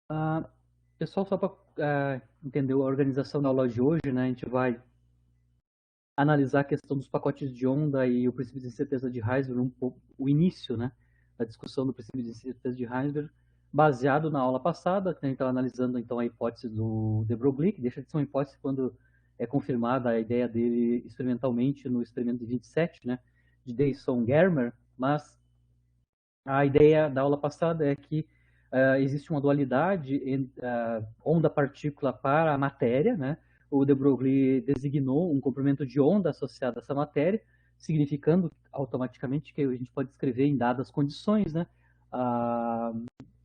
Ah, pessoal, só para entender a organização da aula de hoje, né, a gente vai analisar a questão dos pacotes de onda e o princípio de incerteza de Heisenberg, um pouco, o início, né, da discussão do princípio de incerteza de Heisenberg, baseado na aula passada, que a gente estava analisando então a hipótese do de Broglie, que deixa de ser uma hipótese quando é confirmada a ideia dele experimentalmente no experimento de 27, né, de Dayson-Germer, mas a ideia da aula passada é que existe uma dualidade entre onda-partícula para a matéria, né? O de Broglie designou um comprimento de onda associado a essa matéria, significando automaticamente que a gente pode escrever em dadas condições, né? A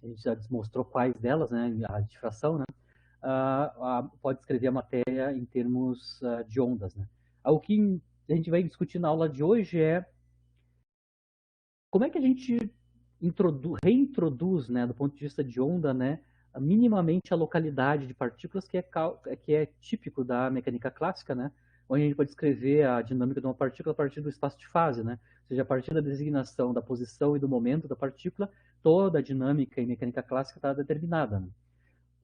gente já demonstrou quais delas, né? A difração, né? Pode escrever a matéria em termos de ondas, né? O que a gente vai discutir na aula de hoje é como é que a gente reintroduz, né, do ponto de vista de onda, né, minimamente a localidade de partículas que é típico da mecânica clássica, né, onde a gente pode escrever a dinâmica de uma partícula a partir do espaço de fase, né, ou seja, a partir da designação da posição e do momento da partícula, toda a dinâmica em mecânica clássica está determinada. Né?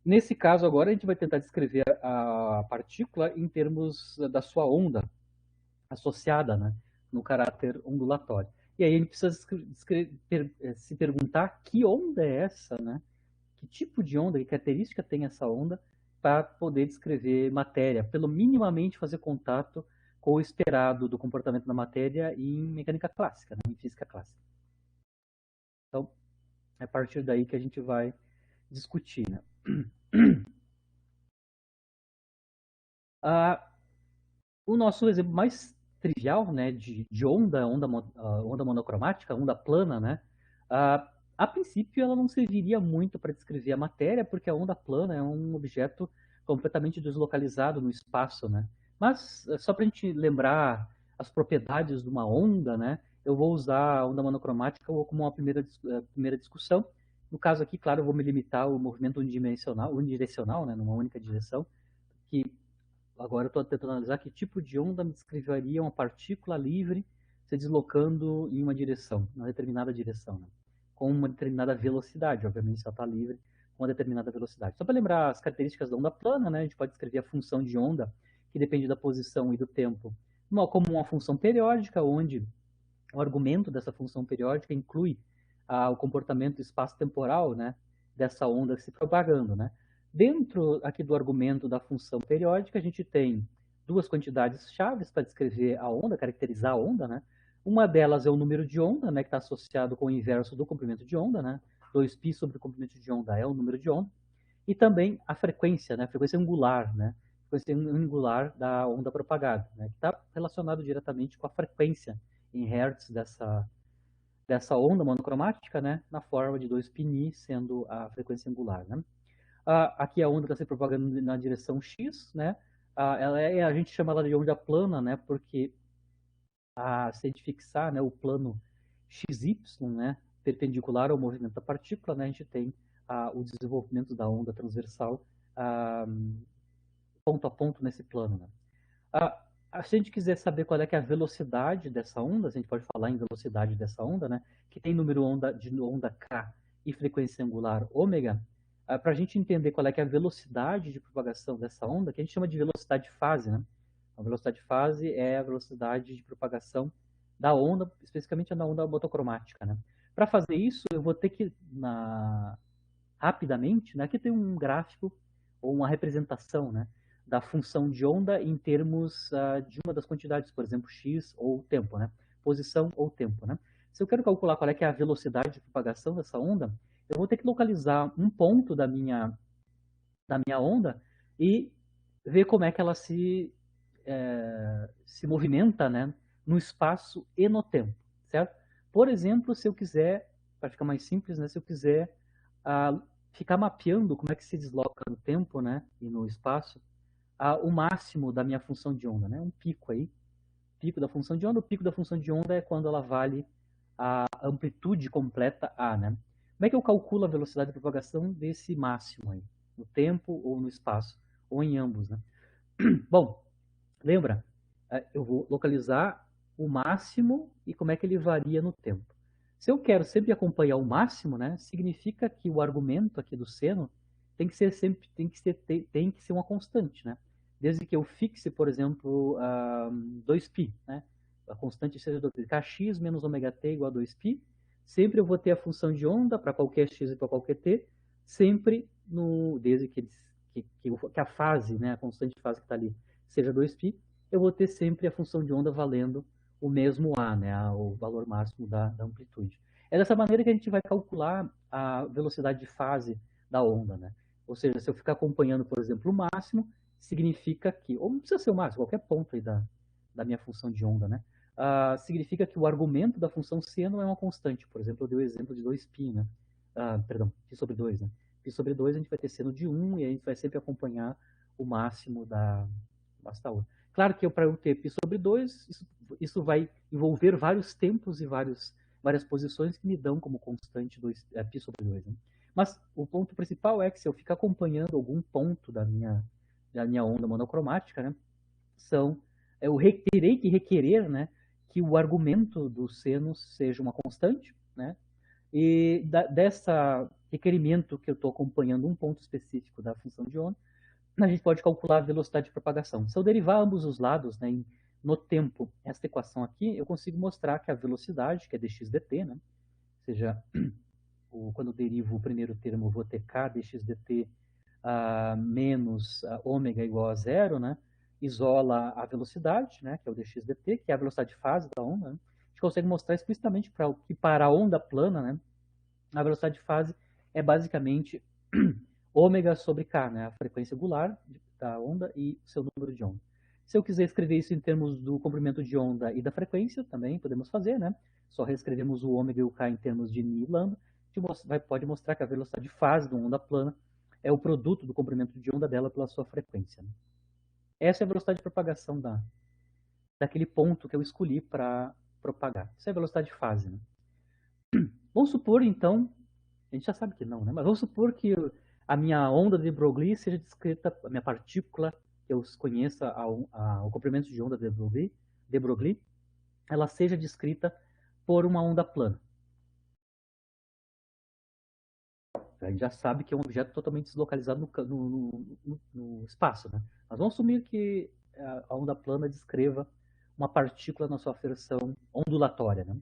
Nesse caso agora a gente vai tentar descrever a partícula em termos da sua onda associada, né, no caráter ondulatório. E aí a gente precisa se perguntar que onda é essa, né? Que tipo de onda, que característica tem essa onda para poder descrever matéria, pelo minimamente fazer contato com o esperado do comportamento da matéria em mecânica clássica, né, em física clássica. Então, é a partir daí que a gente vai discutir. Né? Ah, o nosso exemplo mais trivial, né, de onda monocromática, onda plana, né, a princípio ela não serviria muito para descrever a matéria, porque a onda plana é um objeto completamente deslocalizado no espaço, né. Mas só para a gente lembrar as propriedades de uma onda, né, eu vou usar a onda monocromática como uma primeira discussão. No caso aqui, claro, eu vou me limitar ao movimento unidirecional, né, numa única direção, que agora eu estou tentando analisar que tipo de onda me descreveria uma partícula livre se deslocando em uma direção, uma determinada direção, né? Com uma determinada velocidade, obviamente, se ela está livre com uma determinada velocidade. Só para lembrar as características da onda plana, né? A gente pode descrever a função de onda, que depende da posição e do tempo, como uma função periódica, onde o argumento dessa função periódica inclui o comportamento espaço-temporal, né, dessa onda se propagando, né. Dentro aqui do argumento da função periódica, a gente tem duas quantidades chaves para descrever a onda, caracterizar a onda, né. Uma delas é o número de onda, né, que está associado com o inverso do comprimento de onda, né. 2π sobre o comprimento de onda é o número de onda. E também a frequência, né, a frequência angular, né, a frequência angular da onda propagada, né, que está relacionado diretamente com a frequência em hertz dessa onda monocromática, né, na forma de 2π sendo a frequência angular. Né. Aqui a onda está se propagando na direção x, né, a gente chama ela de onda plana, né, porque se a gente fixar, né, o plano xy, né, perpendicular ao movimento da partícula, né, a gente tem o desenvolvimento da onda transversal ah, ponto a ponto nesse plano. Né. Se a gente quiser saber qual é, que é a velocidade dessa onda, a gente pode falar em velocidade dessa onda, né, que tem número de onda k e frequência angular ômega, para a gente entender qual é, que é a velocidade de propagação dessa onda, que a gente chama de velocidade fase. Né? A velocidade fase é a velocidade de propagação da onda, especificamente na onda monocromática. Né? Para fazer isso, eu vou ter que, rapidamente, né, aqui tem um gráfico ou uma representação, né, da função de onda em termos de uma das quantidades, por exemplo, x ou tempo, né, posição ou tempo. Né. Se eu quero calcular qual é, que é a velocidade de propagação dessa onda, eu vou ter que localizar um ponto da minha onda e ver como é que ela se movimenta, né, no espaço e no tempo, certo? Por exemplo, se eu quiser, para ficar mais simples, né, se eu quiser ficar mapeando como é que se desloca no tempo, né, e no espaço, o máximo da minha função de onda, né, um pico aí, pico da função de onda. O pico da função de onda é quando ela vale a amplitude completa A, né? Como é que eu calculo a velocidade de propagação desse máximo aí? No tempo ou no espaço? Ou em ambos, né? Bom, lembra? Eu vou localizar o máximo e como é que ele varia no tempo. Se eu quero sempre acompanhar o máximo, né, significa que o argumento aqui do seno tem que ser sempre, tem que ser uma constante, né? Desde que eu fixe, por exemplo, 2π, né? A constante seja 2π, kx menos ômega t igual a 2π, sempre eu vou ter a função de onda para qualquer x e para qualquer t, sempre desde que a fase, né, a constante de fase que está ali, seja 2π, eu vou ter sempre a função de onda valendo o mesmo A, né, o valor máximo da amplitude. É dessa maneira que a gente vai calcular a velocidade de fase da onda, né? Ou seja, se eu ficar acompanhando, por exemplo, o máximo, significa que, ou não precisa ser o máximo, qualquer ponto aí da minha função de onda, né? Significa que o argumento da função C não é uma constante. Por exemplo, eu dei o exemplo de 2π, né? Perdão, π sobre 2, né? Π sobre 2 a gente vai ter seno de 1 e a gente vai sempre acompanhar o máximo da onda. Claro que para eu ter π sobre 2, isso vai envolver vários tempos e várias posições que me dão como constante π sobre 2. Né? Mas o ponto principal é que se eu ficar acompanhando algum ponto da minha onda monocromática, né, eu terei que requerer, né, que o argumento do seno seja uma constante, né, e dessa requerimento que eu estou acompanhando um ponto específico da função de onda, a gente pode calcular a velocidade de propagação. Se eu derivar ambos os lados, né, no tempo, essa equação aqui, eu consigo mostrar que a velocidade, que é dx dt, né, ou seja, quando eu derivo o primeiro termo, eu vou ter k dx dt menos ômega igual a zero, né, isola a velocidade, né, que é o dx dt, que é a velocidade de fase da onda. Né? A gente consegue mostrar explicitamente que para a onda plana, né, a velocidade de fase é basicamente ômega sobre k, né, a frequência angular da onda e seu número de onda. Se eu quiser escrever isso em termos do comprimento de onda e da frequência, também podemos fazer, né? Só reescrevemos o ômega e o k em termos de μ e lambda. Pode mostrar que a velocidade de fase de uma onda plana é o produto do comprimento de onda dela pela sua frequência. Né? Essa é a velocidade de propagação daquele ponto que eu escolhi para propagar. Essa é a velocidade de fase. Né? Vamos supor, então, a gente já sabe que não, né? Mas vamos supor que a minha onda de Broglie seja descrita, a minha partícula, que eu conheça o comprimento de onda de Broglie, ela seja descrita por uma onda plana. A gente já sabe que é um objeto totalmente deslocalizado no espaço, né? Mas vamos assumir que a onda plana descreva uma partícula na sua versão ondulatória, né?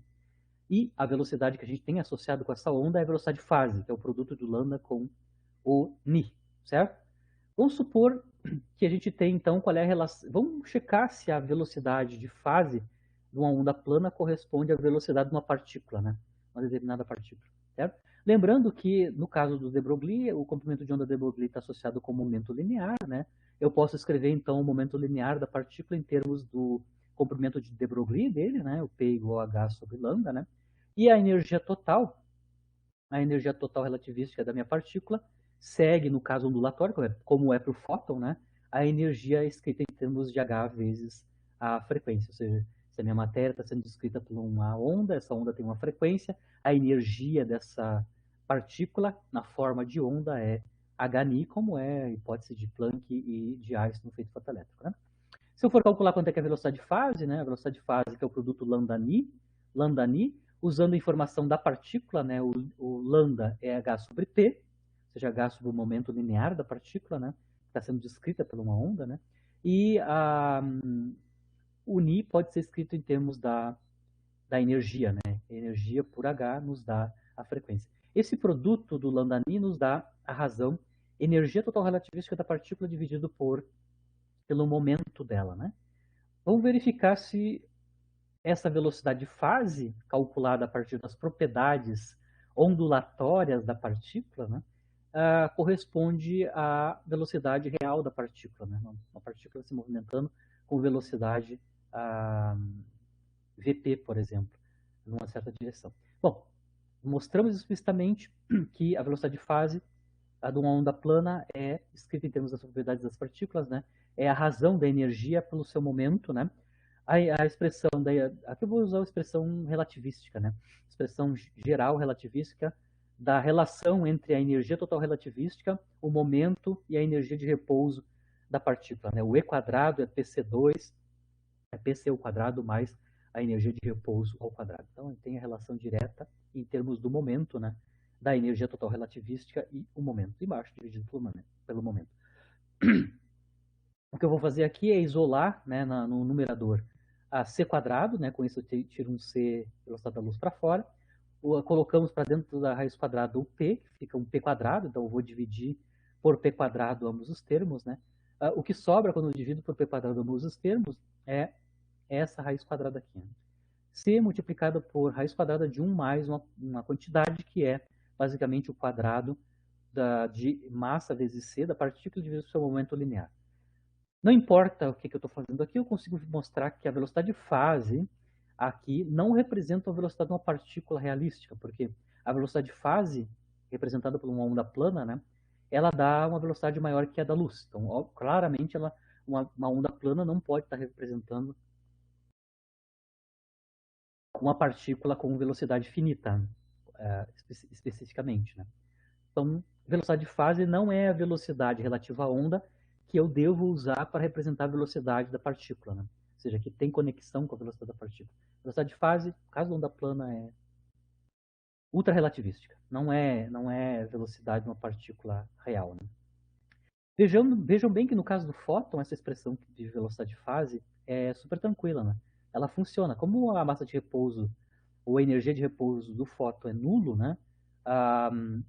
E a velocidade que a gente tem associado com essa onda é a velocidade de fase, que é o produto do lambda com o ni, certo? Vamos supor que a gente tem, então, qual é a relação... Vamos checar se a velocidade de fase de uma onda plana corresponde à velocidade de uma partícula, né? Uma determinada partícula, certo? Lembrando que, no caso do de Broglie, o comprimento de onda de Broglie está associado com o momento linear, né? Eu posso escrever, então, o momento linear da partícula em termos do comprimento de Broglie dele, né? O P igual a H sobre lambda, né? E a energia total relativística da minha partícula, segue, no caso ondulatório, como é para o fóton, né, a energia é escrita em termos de H vezes a frequência. Ou seja, se a minha matéria está sendo descrita por uma onda, essa onda tem uma frequência, a energia dessa partícula na forma de onda é hν, como é a hipótese de Planck e de Einstein no efeito fotoelétrico. Né? Se eu for calcular quanto é que é a velocidade de fase, né, a velocidade de fase que é o produto lambda-ni, usando a informação da partícula, né, o lambda é h sobre t, ou seja, h sobre o momento linear da partícula, né, que está sendo descrita por uma onda, né, e o ni pode ser escrito em termos da energia, né, energia por h nos dá a frequência. Esse produto do lambda-ni nos dá a razão, energia total relativística da partícula dividido pelo momento dela, né. Vamos verificar se essa velocidade de fase, calculada a partir das propriedades ondulatórias da partícula, né, corresponde à velocidade real da partícula. Né? Uma partícula se movimentando com velocidade Vp, por exemplo, numa certa direção. Bom, mostramos explicitamente que a velocidade de fase de uma onda plana é escrita em termos das propriedades das partículas, né? É a razão da energia pelo seu momento, né? A expressão, aqui eu vou usar a expressão relativística, né? Expressão geral relativística da relação entre a energia total relativística, o momento e a energia de repouso da partícula, né? O E quadrado é PC2, é PC ao quadrado mais a energia de repouso ao quadrado. Então, tem a relação direta em termos do momento, né? da energia total relativística e o momento embaixo, dividido pelo momento. O que eu vou fazer aqui é isolar, né, no numerador a c quadrado, né, com isso eu tiro um c velocidade da luz para fora. Colocamos para dentro da raiz quadrada o p, que fica um p quadrado, então eu vou dividir por p quadrado ambos os termos. Né? O que sobra quando eu divido por p quadrado ambos os termos é essa raiz quadrada aqui. C multiplicado por raiz quadrada de 1 mais uma quantidade que é basicamente o quadrado de massa vezes c da partícula dividido pelo seu momento linear. Não importa o que eu estou fazendo aqui, eu consigo mostrar que a velocidade de fase aqui não representa a velocidade de uma partícula realística, porque a velocidade de fase, representada por uma onda plana, né, ela dá uma velocidade maior que a da luz. Então, ó, claramente, uma onda plana não pode estar representando uma partícula com velocidade finita, especificamente. Né? Então, velocidade de fase não é a velocidade relativa à onda que eu devo usar para representar a velocidade da partícula. Né? Ou seja, que tem conexão com a velocidade da partícula. Velocidade de fase, no caso da onda plana, é ultra-relativística. Não é velocidade de uma partícula real. Né? Vejam bem que no caso do fóton, essa expressão de velocidade de fase é super tranquila. Né? Ela funciona. Como a massa de repouso ou a energia de repouso do fóton é nulo, né?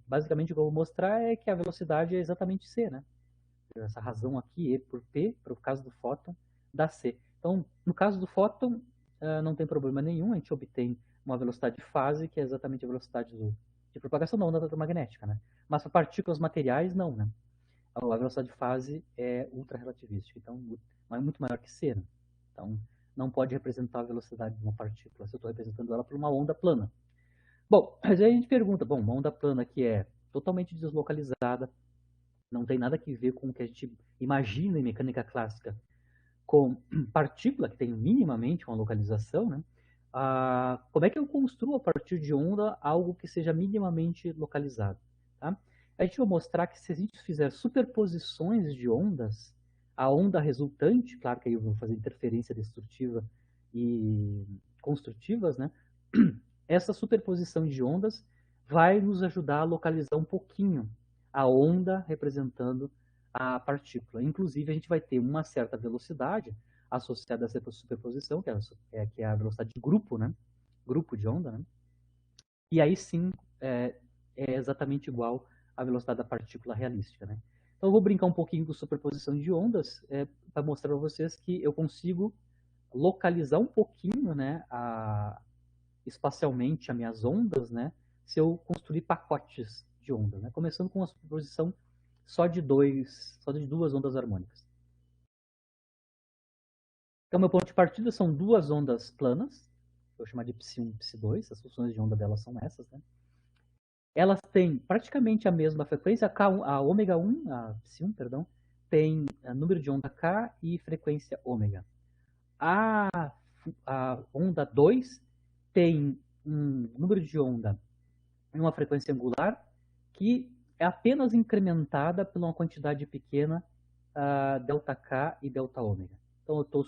Basicamente o que eu vou mostrar é que a velocidade é exatamente c, né? Essa razão aqui, E por P, para o caso do fóton, dá C. Então, no caso do fóton, não tem problema nenhum, a gente obtém uma velocidade de fase, que é exatamente a velocidade de propagação da onda eletromagnética, né? Mas para partículas materiais, não, né? A velocidade de fase é ultra-relativística, então é muito maior que C, né? Então, não pode representar a velocidade de uma partícula se eu estou representando ela por uma onda plana. Bom, mas aí a gente pergunta, bom, uma onda plana que é totalmente deslocalizada, não tem nada a ver com o que a gente imagina em mecânica clássica, com partícula que tem minimamente uma localização, né? Como é que eu construo a partir de onda algo que seja minimamente localizado? Tá? A gente vai mostrar que se a gente fizer superposições de ondas, a onda resultante, claro que aí eu vou fazer interferência destrutiva e construtivas, né? Essa superposição de ondas vai nos ajudar a localizar um pouquinho a onda representando a partícula. Inclusive, a gente vai ter uma certa velocidade associada a essa superposição, que é a velocidade de grupo, né? Grupo de onda, né? E aí sim é exatamente igual à velocidade da partícula realística, né? Então eu vou brincar um pouquinho com superposição de ondas para mostrar para vocês que eu consigo localizar um pouquinho, né, espacialmente as minhas ondas, né, se eu construir pacotes de onda, né, começando com uma superposição só de duas ondas harmônicas. Então, meu ponto de partida são duas ondas planas, eu vou chamar de Ψ1 e Ψ2, as funções de onda delas são essas, né? Elas têm praticamente a mesma frequência, a ômega1, a Ψ1, perdão, tem número de onda K e frequência ômega. A onda 2 tem um número de onda em uma frequência angular que é apenas incrementada por uma quantidade pequena ΔK e ΔΩ. Então eu estou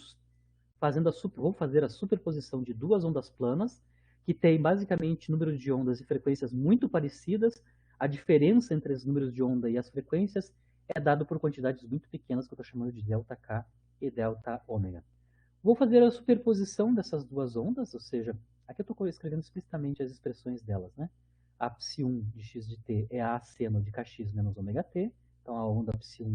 vou fazer a superposição de duas ondas planas que têm basicamente números de ondas e frequências muito parecidas. A diferença entre os números de onda e as frequências é dado por quantidades muito pequenas que eu estou chamando de ΔK e ΔΩ. Vou fazer a superposição dessas duas ondas, ou seja, aqui eu estou escrevendo explicitamente as expressões delas, né? A Ψ1 de x de t é a seno de kx menos ômega t, então a onda Ψ1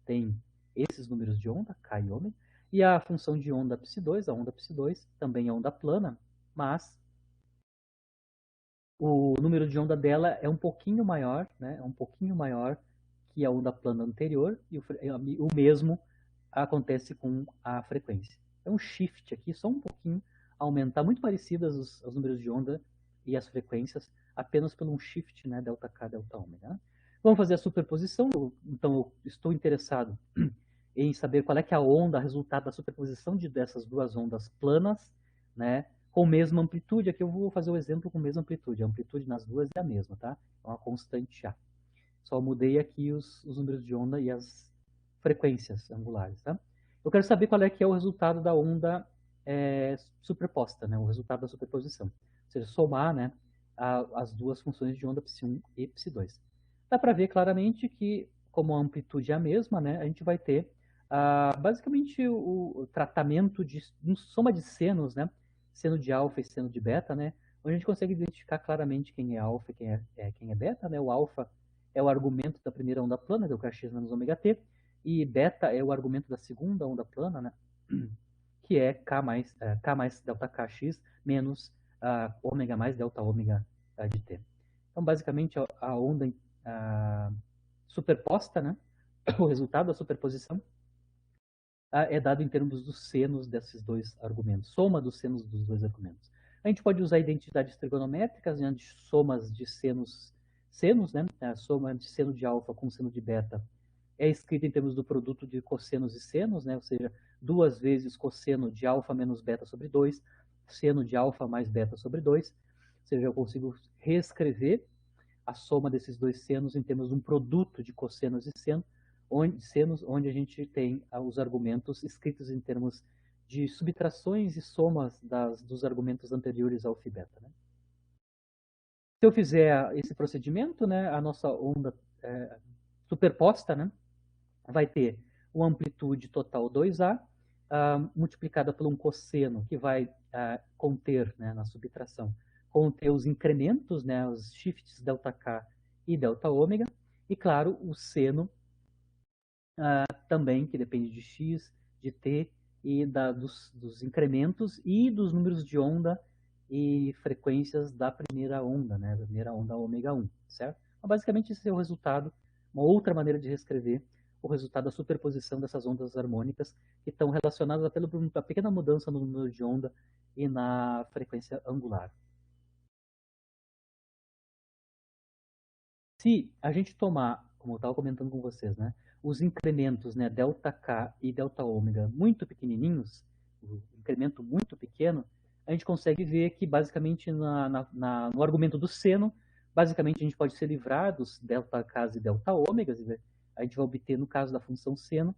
tem esses números de onda, k e ômega, e a função de onda Ψ2, a onda Ψ2, também é onda plana, mas o número de onda dela é um pouquinho maior, né? É um pouquinho maior que a onda plana anterior, e o mesmo acontece com a frequência. É um shift aqui, só um pouquinho, aumentar, muito parecidas os números de onda e as frequências, apenas por um shift, né, ΔK, ΔΩ. Né? Vamos fazer a superposição, então eu estou interessado em saber qual é que é a onda, resultado da superposição dessas duas ondas planas, né, com mesma amplitude. Aqui eu vou fazer o exemplo com mesma amplitude. A amplitude nas duas é a mesma, tá? É uma constante A. Só mudei aqui os números de onda e as frequências angulares, tá? Eu quero saber qual é que é o resultado da onda superposta, né? O resultado da superposição. Ou seja, somar, né, as duas funções de onda ψ1 e ψ2. Dá para ver claramente que, como a amplitude é a mesma, né, a gente vai ter basicamente o tratamento de soma de senos, né, seno de alfa e seno de beta, né, onde a gente consegue identificar claramente quem é alfa e quem é beta. Né. O alfa é o argumento da primeira onda plana, que é o kx menos ômega t, e beta é o argumento da segunda onda plana, né, que é K mais delta Kx menos ômega mais delta ômega de T. Então, basicamente, a onda superposta, né, o resultado da superposição, é dado em termos dos senos desses dois argumentos, soma dos senos dos dois argumentos. A gente pode usar identidades trigonométricas, né, de somas de senos, né, a soma de seno de alfa com seno de beta é escrita em termos do produto de cossenos e senos, né, ou seja, 2 vezes cosseno de alfa menos beta sobre 2, seno de alfa mais beta sobre 2, ou seja, eu consigo reescrever a soma desses dois senos em termos de um produto de cossenos e senos, onde a gente tem os argumentos escritos em termos de subtrações e somas dos argumentos anteriores ao φ beta. Né? Se eu fizer esse procedimento, né, a nossa onda superposta, né, vai ter uma amplitude total 2A, multiplicada por um cosseno que vai conter, né, na subtração, conter os incrementos, né, os shifts ΔK e ΔΩ, e claro, o seno também, que depende de x, de t, e dos incrementos e dos números de onda e frequências da primeira onda, né, da primeira onda ômega 1, certo? Então, basicamente, esse é o resultado, uma outra maneira de reescrever o resultado da superposição dessas ondas harmônicas que estão relacionadas apenas por uma pequena mudança no número de onda e na frequência angular. Se a gente tomar, como eu estava comentando com vocês, né, os incrementos, né, ΔK e ΔΩ muito pequenininhos, o incremento muito pequeno, a gente consegue ver que basicamente no argumento do seno, basicamente a gente pode se livrar dos ΔK e ΔΩ, a gente vai obter, no caso da função seno,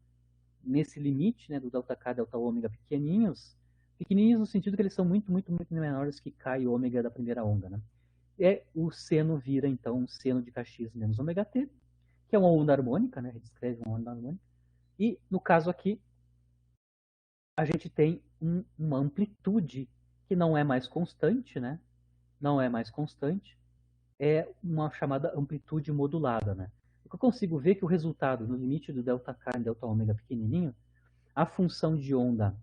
nesse limite, né, do ΔK e ΔΩ pequenininhos, pequenininhos no sentido que eles são muito, muito, muito menores que K e ômega da primeira onda, né? O seno vira, então, um seno de Kx menos ômega t, que é uma onda harmônica, né? A gente escreve uma onda harmônica. E, no caso aqui, a gente tem uma amplitude que não é mais constante, né? Não é mais constante. É uma chamada amplitude modulada, né? O que eu consigo ver é que o resultado, no limite do ΔK e ΔΩ pequenininho, a função de onda,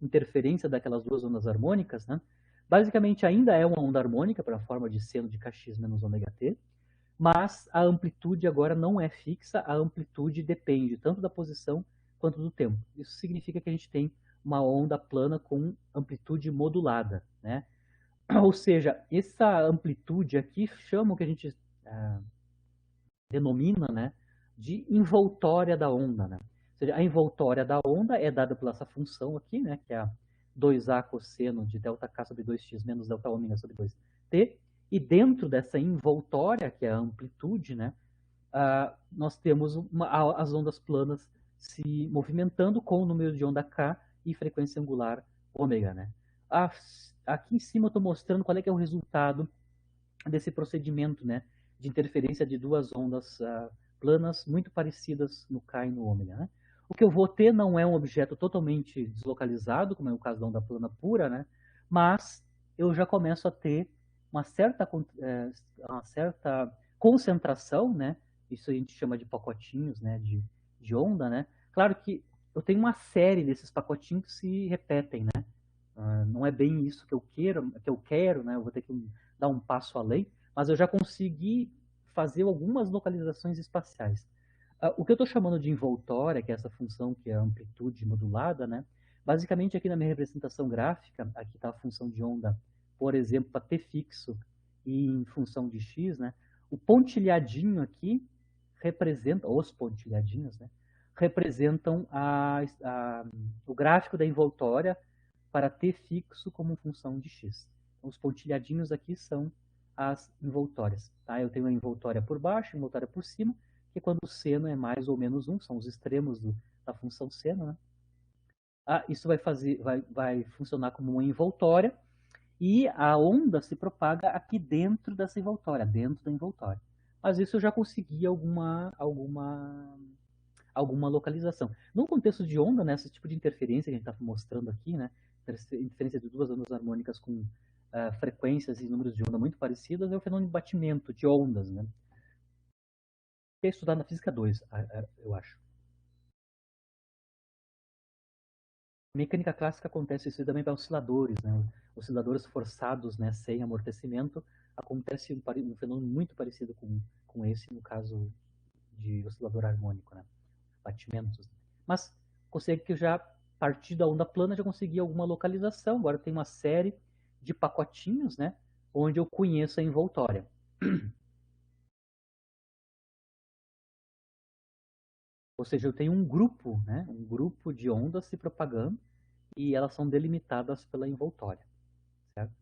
interferência daquelas duas ondas harmônicas, né? Basicamente ainda é uma onda harmônica para a forma de seno de Kx menos ômega t, mas a amplitude agora não é fixa, a amplitude depende tanto da posição quanto do tempo. Isso significa que a gente tem uma onda plana com amplitude modulada, né? Ou seja, essa amplitude aqui chama o que a gente denomina, né, de envoltória da onda, né? Ou seja, a envoltória da onda é dada pela essa função aqui, né, que é a 2A cosseno de ΔK sobre 2x menos ΔΩ sobre 2t, e dentro dessa envoltória, que é a amplitude, né, nós temos as ondas planas se movimentando com o número de onda k e frequência angular ômega. Né? Aqui em cima eu estou mostrando qual é que é o resultado desse procedimento, né, de interferência de duas ondas planas muito parecidas no K e no ômega. Né? O que eu vou ter não é um objeto totalmente deslocalizado, como é o caso da onda plana pura, né? Mas eu já começo a ter uma certa concentração, né? Isso a gente chama de pacotinhos, né, de onda, né? Claro que eu tenho uma série desses pacotinhos que se repetem, né? Não é bem isso que eu quero, né? Eu vou ter que dar um passo além, mas eu já consegui fazer algumas localizações espaciais. O que eu estou chamando de envoltória, que é essa função que é a amplitude modulada, né? Basicamente aqui na minha representação gráfica, aqui está a função de onda, por exemplo, para t fixo e em função de x, né? O pontilhadinho aqui representa, os pontilhadinhos, né? Representam o gráfico da envoltória para t fixo como função de x. Então, os pontilhadinhos aqui são as envoltórias. Tá? Eu tenho a envoltória por baixo, a envoltória por cima, que é quando o seno é mais ou menos 1, são os extremos da função seno. Né? Isso vai funcionar como uma envoltória, e a onda se propaga aqui dentro dessa envoltória, dentro da envoltória. Mas isso eu já consegui alguma localização. No contexto de onda, né, esse tipo de interferência que a gente está mostrando aqui, né, interferência de duas ondas harmônicas com frequências e números de onda muito parecidas, é o fenômeno de batimento de ondas, né? Que é estudado na Física 2, eu acho. Mecânica clássica acontece isso também para osciladores, né? Osciladores forçados, né, sem amortecimento, acontece um fenômeno muito parecido com esse no caso de oscilador harmônico, né? Batimentos. Mas consegue que eu já partir da onda plana já consegui alguma localização. Agora tem uma série de pacotinhos, né, onde eu conheço a envoltória. Ou seja, eu tenho um grupo, né, um grupo de ondas se propagando e elas são delimitadas pela envoltória, certo?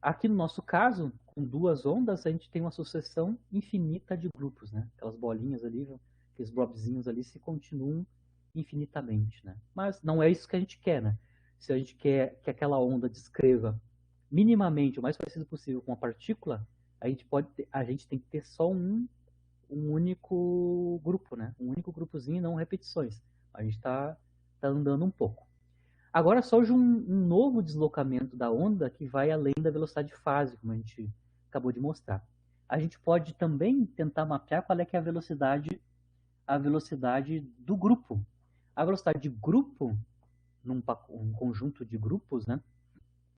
Aqui no nosso caso, com duas ondas, a gente tem uma sucessão infinita de grupos, né? Aquelas bolinhas ali, aqueles blobzinhos ali se continuam infinitamente, né? Mas não é isso que a gente quer, né? Se a gente quer que aquela onda descreva minimamente o mais parecido possível com a partícula, a gente tem que ter só um único grupo, né? Um único grupozinho e não repetições. A gente tá andando um pouco. Agora surge um novo deslocamento da onda que vai além da velocidade de fase, como a gente acabou de mostrar. A gente pode também tentar mapear qual é que é a velocidade do grupo. A velocidade de grupo, um conjunto de grupos, né?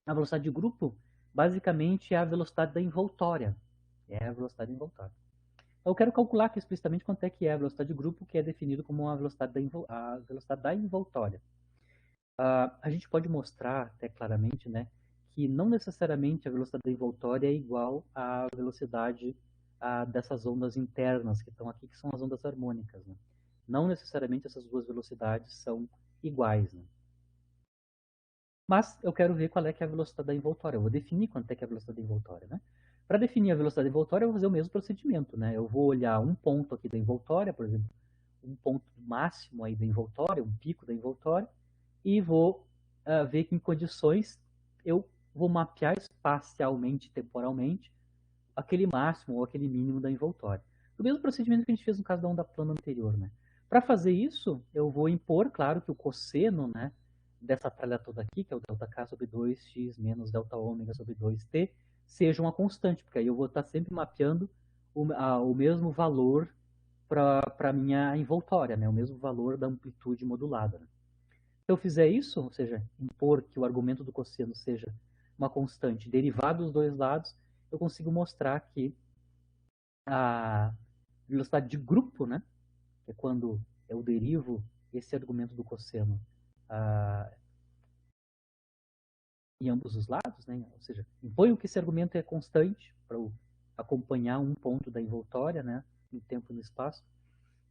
A velocidade de grupo, basicamente, é a velocidade da envoltória. É a velocidade da envoltória. Eu quero calcular aqui explicitamente quanto é que é a velocidade de grupo, que é definido como a velocidade da envoltória. A gente pode mostrar até claramente, né, que não necessariamente a velocidade da envoltória é igual à velocidade dessas ondas internas que estão aqui, que são as ondas harmônicas. Né? Não necessariamente essas duas velocidades são iguais. Né? Mas eu quero ver qual é que é a velocidade da envoltória. Eu vou definir quanto é que é a velocidade da envoltória. Né? Para definir a velocidade da envoltória, eu vou fazer o mesmo procedimento. Né? Eu vou olhar um ponto aqui da envoltória, por exemplo, um ponto máximo aí da envoltória, um pico da envoltória, e vou ver que em condições eu vou mapear espacialmente, temporalmente, aquele máximo ou aquele mínimo da envoltória. O mesmo procedimento que a gente fez no caso da onda plana anterior. Né? Para fazer isso, eu vou impor, claro, que o cosseno, né, dessa tralha toda aqui, que é o ΔK sobre 2x menos ΔΩ sobre 2t, seja uma constante, porque aí eu vou estar sempre mapeando o mesmo valor para a minha envoltória, né? O mesmo valor da amplitude modulada. Né? Se eu fizer isso, ou seja, impor que o argumento do cosseno seja uma constante derivada dos dois lados, eu consigo mostrar que a velocidade de grupo, né, que é quando eu derivo esse argumento do cosseno em ambos os lados, né, ou seja, imponho que esse argumento é constante para acompanhar um ponto da envoltória, né, no tempo e no espaço,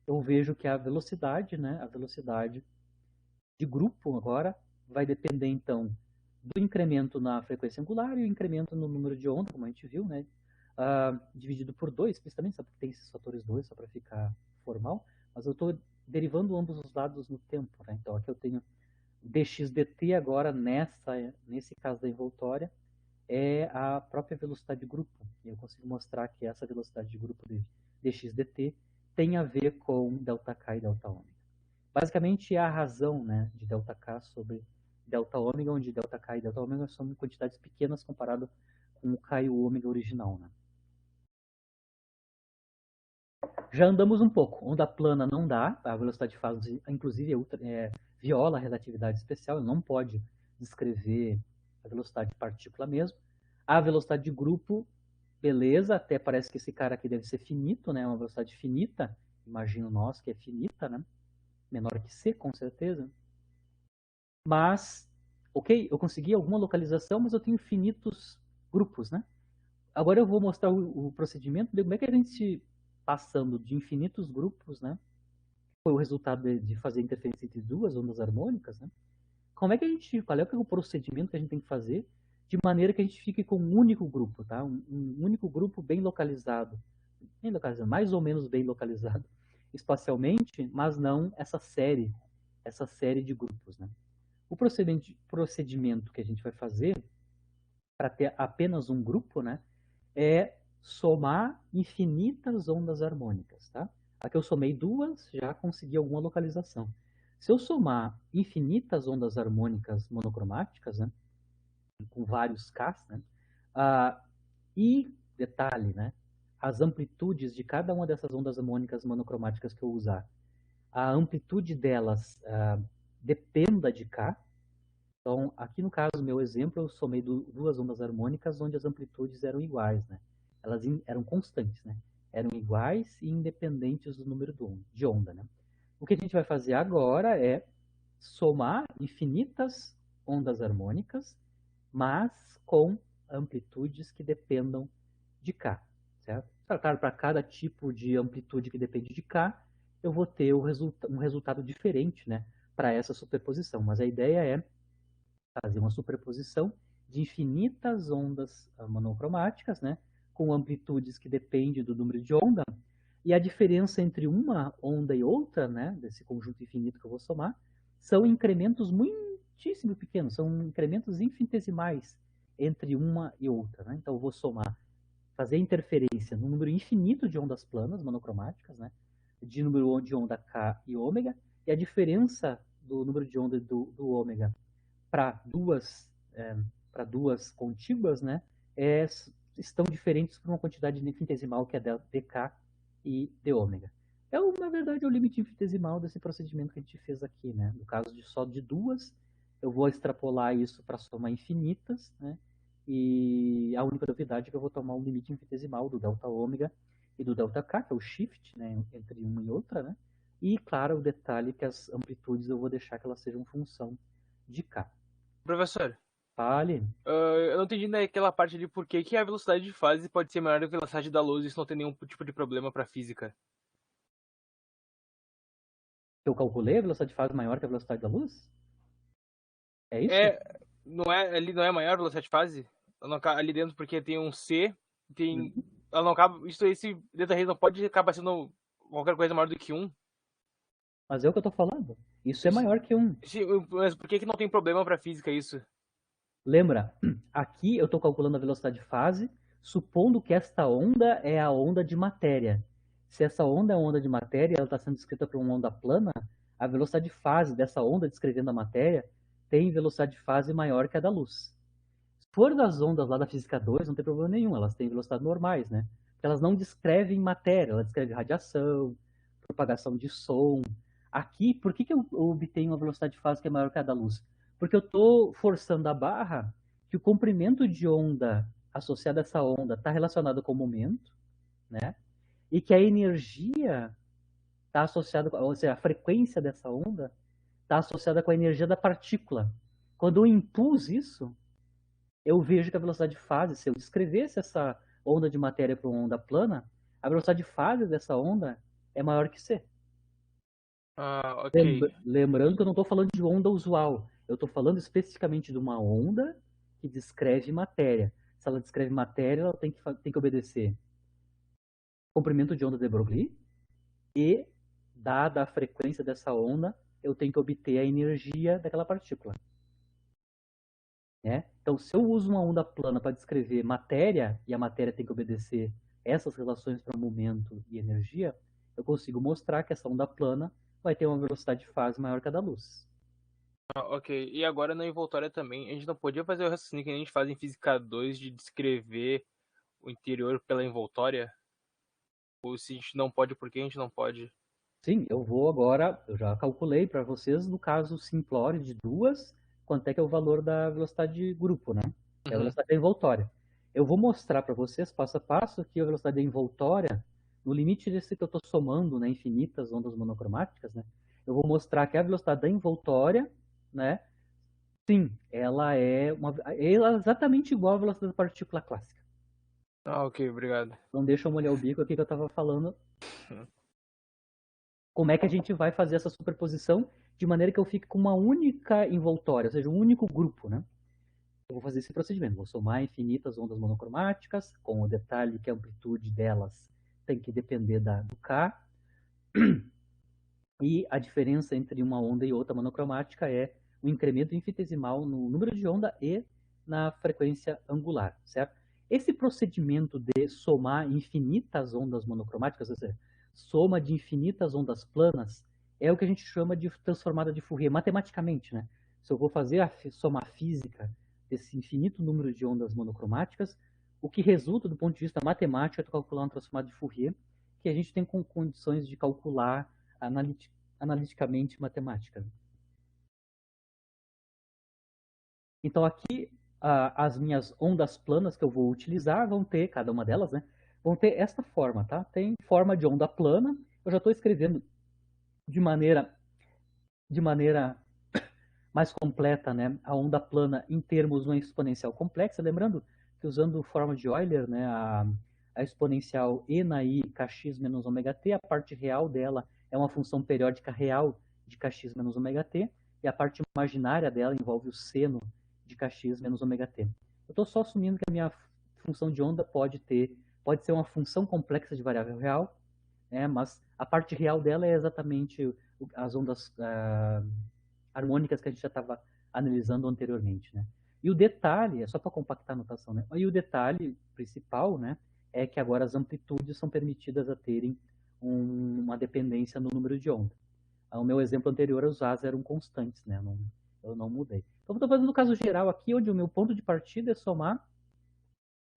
eu vejo que a velocidade, né, a velocidade de grupo agora vai depender então do incremento na frequência angular e o incremento no número de onda, como a gente viu, né? Dividido por 2, principalmente, só porque tem esses fatores 2, só para ficar formal, mas eu estou derivando ambos os lados no tempo, né? Então aqui eu tenho dx dt agora nesse caso da envoltória é a própria velocidade de grupo. E eu consigo mostrar que essa velocidade de grupo de dx dt tem a ver com ΔK e ΔΩ. Basicamente é a razão, né, de ΔK sobre ΔΩ, onde ΔK e ΔΩ são quantidades pequenas comparado com o K e o ômega original. Né? Já andamos um pouco. Onda plana não dá, a velocidade de fase, inclusive, viola a relatividade especial, não pode descrever a velocidade de partícula mesmo. A velocidade de grupo, beleza, até parece que esse cara aqui deve ser finito, né, uma velocidade finita, imagino nós que é finita, né, menor que c, com certeza. Mas, ok, eu consegui alguma localização, mas eu tenho infinitos grupos, né? Agora eu vou mostrar o procedimento de como é que a gente, passando de infinitos grupos, né? Foi o resultado de fazer interferência entre duas ondas harmônicas, né? Como é que a gente, qual é o procedimento que a gente tem que fazer de maneira que a gente fique com um único grupo, tá? Um único grupo bem localizado, mais ou menos bem localizado espacialmente, mas não essa série de grupos, né? O procedimento que a gente vai fazer para ter apenas um grupo, né, é somar infinitas ondas harmônicas, tá? Aqui eu somei duas, já consegui alguma localização. Se eu somar infinitas ondas harmônicas monocromáticas, né, com vários Ks, né, e detalhe, né, as amplitudes de cada uma dessas ondas harmônicas monocromáticas que eu usar, a amplitude delas dependa de K. Então, aqui no caso, meu exemplo, eu somei duas ondas harmônicas onde as amplitudes eram iguais, né? Elas eram constantes, né? Eram iguais e independentes do número de onda, né? O que a gente vai fazer agora é somar infinitas ondas harmônicas, mas com amplitudes que dependam de K, certo? Claro, para cada tipo de amplitude que depende de K, eu vou ter um resultado diferente, né? Para essa superposição, mas a ideia é fazer uma superposição de infinitas ondas monocromáticas, né, com amplitudes que dependem do número de onda, e a diferença entre uma onda e outra, né, desse conjunto infinito que eu vou somar, são incrementos muitíssimo pequenos, são incrementos infinitesimais entre uma e outra. Né? Então eu vou somar, fazer interferência no número infinito de ondas planas monocromáticas, né, de número de onda K e ômega, e a diferença do número de onda do ômega para duas contíguas, né, estão diferentes por uma quantidade infinitesimal que é dk e d ômega. Na verdade, é o limite infinitesimal desse procedimento que a gente fez aqui, né? No caso de só de duas, eu vou extrapolar isso para somar infinitas, né? E a única novidade é que eu vou tomar um limite infinitesimal do delta ômega e do delta k, que é o shift, né, entre uma e outra, né? E, claro, o detalhe é que as amplitudes eu vou deixar que elas sejam função de k. Professor, Fale. eu não entendi naquela parte de por que a velocidade de fase pode ser maior do que a velocidade da luz e isso não tem nenhum tipo de problema para física. Eu calculei a velocidade de fase maior que a velocidade da luz? É isso? É, não é, ali não é maior a velocidade de fase? Ali dentro porque tem um C, tem, Uhum. ela não acaba, isso esse dentro da rede não pode acabar sendo qualquer coisa maior do que um. Mas é o que eu tô falando. Isso é maior que um. Mas por que não tem problema para física isso? Lembra, aqui eu estou calculando a velocidade de fase, supondo que esta onda é a onda de matéria. Se essa onda é a onda de matéria, ela está sendo descrita por uma onda plana, a velocidade de fase dessa onda descrevendo a matéria tem velocidade de fase maior que a da luz. Se for das ondas lá da física 2, não tem problema nenhum, elas têm velocidade normais, né? Porque elas não descrevem matéria, elas descrevem radiação, propagação de som. Aqui, por que eu obtenho uma velocidade de fase que é maior que a da luz? Porque eu estou forçando a barra que o comprimento de onda associado a essa onda está relacionado com o momento, né? E que a energia está associada, ou seja, a frequência dessa onda está associada com a energia da partícula. Quando eu impus isso, eu vejo que a velocidade de fase, se eu descrevesse essa onda de matéria para uma onda plana, a velocidade de fase dessa onda é maior que c. Ah, ok. Lembrando que eu não estou falando de onda usual. Eu estou falando especificamente de uma onda que descreve matéria. Se ela descreve matéria, ela tem que obedecer comprimento de onda de Broglie e, dada a frequência dessa onda, eu tenho que obter a energia daquela partícula. Né? Então, se eu uso uma onda plana para descrever matéria, e a matéria tem que obedecer essas relações para momento e energia, eu consigo mostrar que essa onda plana vai ter uma velocidade de fase maior que a da luz. Ah, ok. E agora na envoltória também, a gente não podia fazer o raciocínio que a gente faz em Física 2 de descrever o interior pela envoltória? Ou se a gente não pode, por que a gente não pode? Sim, eu vou agora, eu já calculei para vocês, no caso simplório de duas, quanto é que é o valor da velocidade de grupo, né? É a Uhum. velocidade da envoltória. Eu vou mostrar para vocês, passo a passo, que a velocidade da envoltória, no limite desse que eu estou somando, né, infinitas ondas monocromáticas, né? Eu vou mostrar que a velocidade da envoltória, né? Sim, ela é exatamente igual à velocidade da partícula clássica. Ah, ok, obrigado. Então deixa eu molhar o bico aqui que eu estava falando. Como é que a gente vai fazer essa superposição de maneira que eu fique com uma única envoltória, ou seja, um único grupo, né? Eu vou fazer esse procedimento, vou somar infinitas ondas monocromáticas, com o detalhe que a amplitude delas tem que depender do K, e a diferença entre uma onda e outra monocromática é um incremento infinitesimal no número de onda e na frequência angular, certo? Esse procedimento de somar infinitas ondas monocromáticas, ou seja, soma de infinitas ondas planas, é o que a gente chama de transformada de Fourier, matematicamente, né? Se eu vou fazer a soma física desse infinito número de ondas monocromáticas, o que resulta do ponto de vista matemático é calcular uma transformada de Fourier, que a gente tem com condições de calcular analiticamente matemática. Então aqui as minhas ondas planas que eu vou utilizar vão ter, cada uma delas, né, vão ter esta forma, tá? Tem forma de onda plana, eu já estou escrevendo de maneira mais completa, né, a onda plana em termos de uma exponencial complexa, lembrando que usando forma de Euler, né, a exponencial e na i kx menos ômega t, a parte real dela é uma função periódica real de kx menos ômega t, e a parte imaginária dela envolve o seno de kx menos ômega t. Eu estou só assumindo que a minha função de onda pode ser uma função complexa de variável real, né, mas a parte real dela é exatamente as ondas harmônicas que a gente já estava analisando anteriormente, né? E o detalhe, é só para compactar a notação, né? E o detalhe principal, né, é que agora as amplitudes são permitidas a terem uma dependência no número de onda. O meu exemplo anterior, os As eram constantes, né? Eu não mudei. Então, estou fazendo o caso geral aqui, onde o meu ponto de partida é somar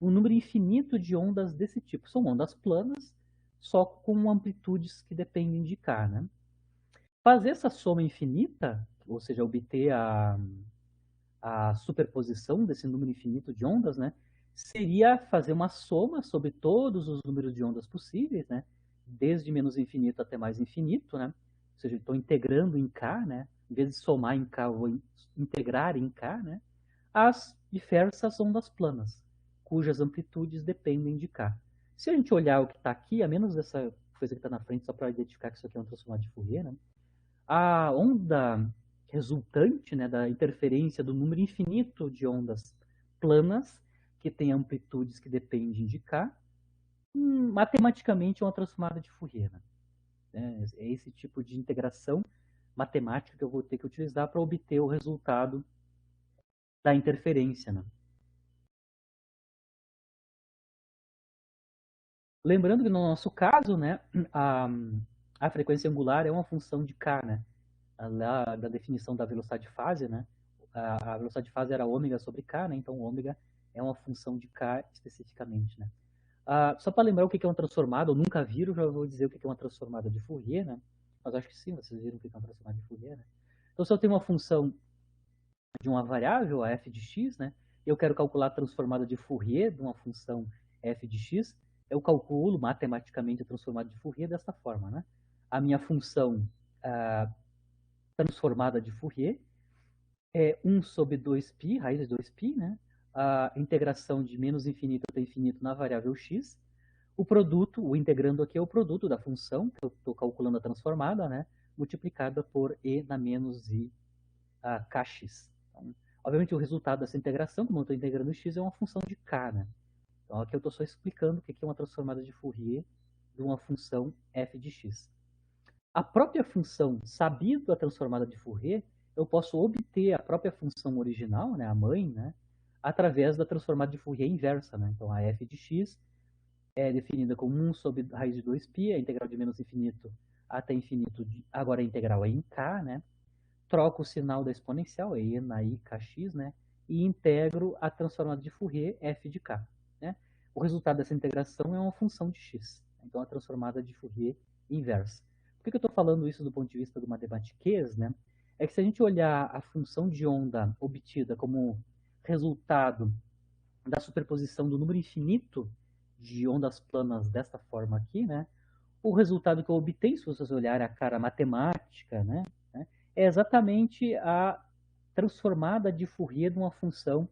um número infinito de ondas desse tipo. São ondas planas, só com amplitudes que dependem de K, né? Fazer essa soma infinita, ou seja, obter a superposição desse número infinito de ondas, né, seria fazer uma soma sobre todos os números de ondas possíveis, né, desde menos infinito até mais infinito, né, ou seja, estou integrando em K, né, em vez de somar em K, eu vou integrar em K, né, as diversas ondas planas, cujas amplitudes dependem de K. Se a gente olhar o que está aqui, a menos essa coisa que está na frente, só para identificar que isso aqui é um transformado de Fourier, né, a onda resultante, né, da interferência do número infinito de ondas planas, que tem amplitudes que dependem de K, matematicamente é uma transformada de Fourier. Né? É esse tipo de integração matemática que eu vou ter que utilizar para obter o resultado da interferência. Né? Lembrando que no nosso caso, né, a frequência angular é uma função de K, né? Lá da definição da velocidade de fase, né? A velocidade de fase era ômega sobre K, né? Então ômega é uma função de K especificamente, né? Só para lembrar o que é uma transformada, ou nunca viram, já vou dizer o que é uma transformada de Fourier, né? Mas acho que sim, vocês viram o que é uma transformada de Fourier, né? Então se eu tenho uma função de uma variável, a f de x, né? Eu quero calcular a transformada de Fourier de uma função f de x, eu calculo matematicamente a transformada de Fourier dessa forma, né? A minha função transformada de Fourier é 1 sobre 2π, raiz de 2π, né? A integração de menos infinito até infinito na variável x. O produto, o integrando aqui é o produto da função, que eu estou calculando a transformada, né? Multiplicada por e na menos i kx. Então, obviamente o resultado dessa integração, como eu estou integrando x, é uma função de k, né? Então aqui eu estou só explicando o que é uma transformada de Fourier de uma função f de x. A própria função, sabido a transformada de Fourier, eu posso obter a própria função original, né, a mãe, né, através da transformada de Fourier inversa. Né? Então, a f de x é definida como 1 sobre raiz de 2π, a integral de menos infinito até infinito, agora a integral é em k, né? Troco o sinal da exponencial, e na i kx, né? E integro a transformada de Fourier f de k. Né? O resultado dessa integração é uma função de x. Então, a transformada de Fourier inversa. Por que eu estou falando isso do ponto de vista do matematiquês? Né? É que se a gente olhar a função de onda obtida como resultado da superposição do número infinito de ondas planas desta forma aqui, né? O resultado que eu obtenho, se vocês olharem a cara matemática, né? É exatamente a transformada de Fourier de uma função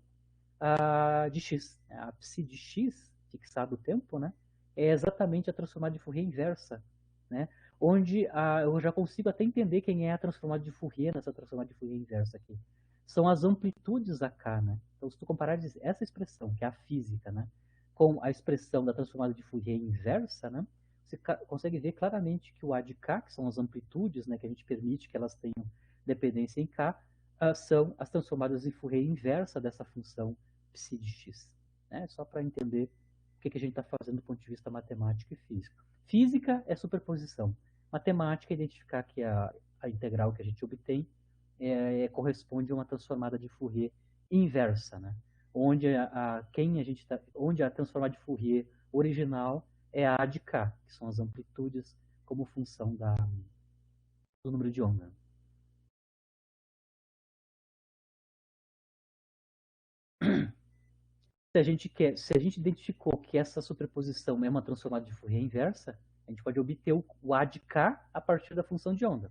de x. A psi de x, fixado o tempo, né? É exatamente a transformada de Fourier inversa, né? Onde eu já consigo até entender quem é a transformada de Fourier nessa transformada de Fourier inversa aqui. São as amplitudes AK, né? Então, se tu comparar essa expressão, que é a física, né? Com a expressão da transformada de Fourier inversa, né? Você consegue ver claramente que o A de K, que são as amplitudes, né? Que a gente permite que elas tenham dependência em K, são as transformadas em Fourier inversa dessa função psi de x. Né? Só para entender o que a gente está fazendo do ponto de vista matemático e físico. Física é superposição. Matemática é identificar que a integral que a gente obtém corresponde a uma transformada de Fourier inversa, né? Onde a transformada de Fourier original é a de k, que são as amplitudes como função do número de onda. Se a gente identificou que essa superposição é uma transformada de Fourier inversa, a gente pode obter o A de k a partir da função de onda.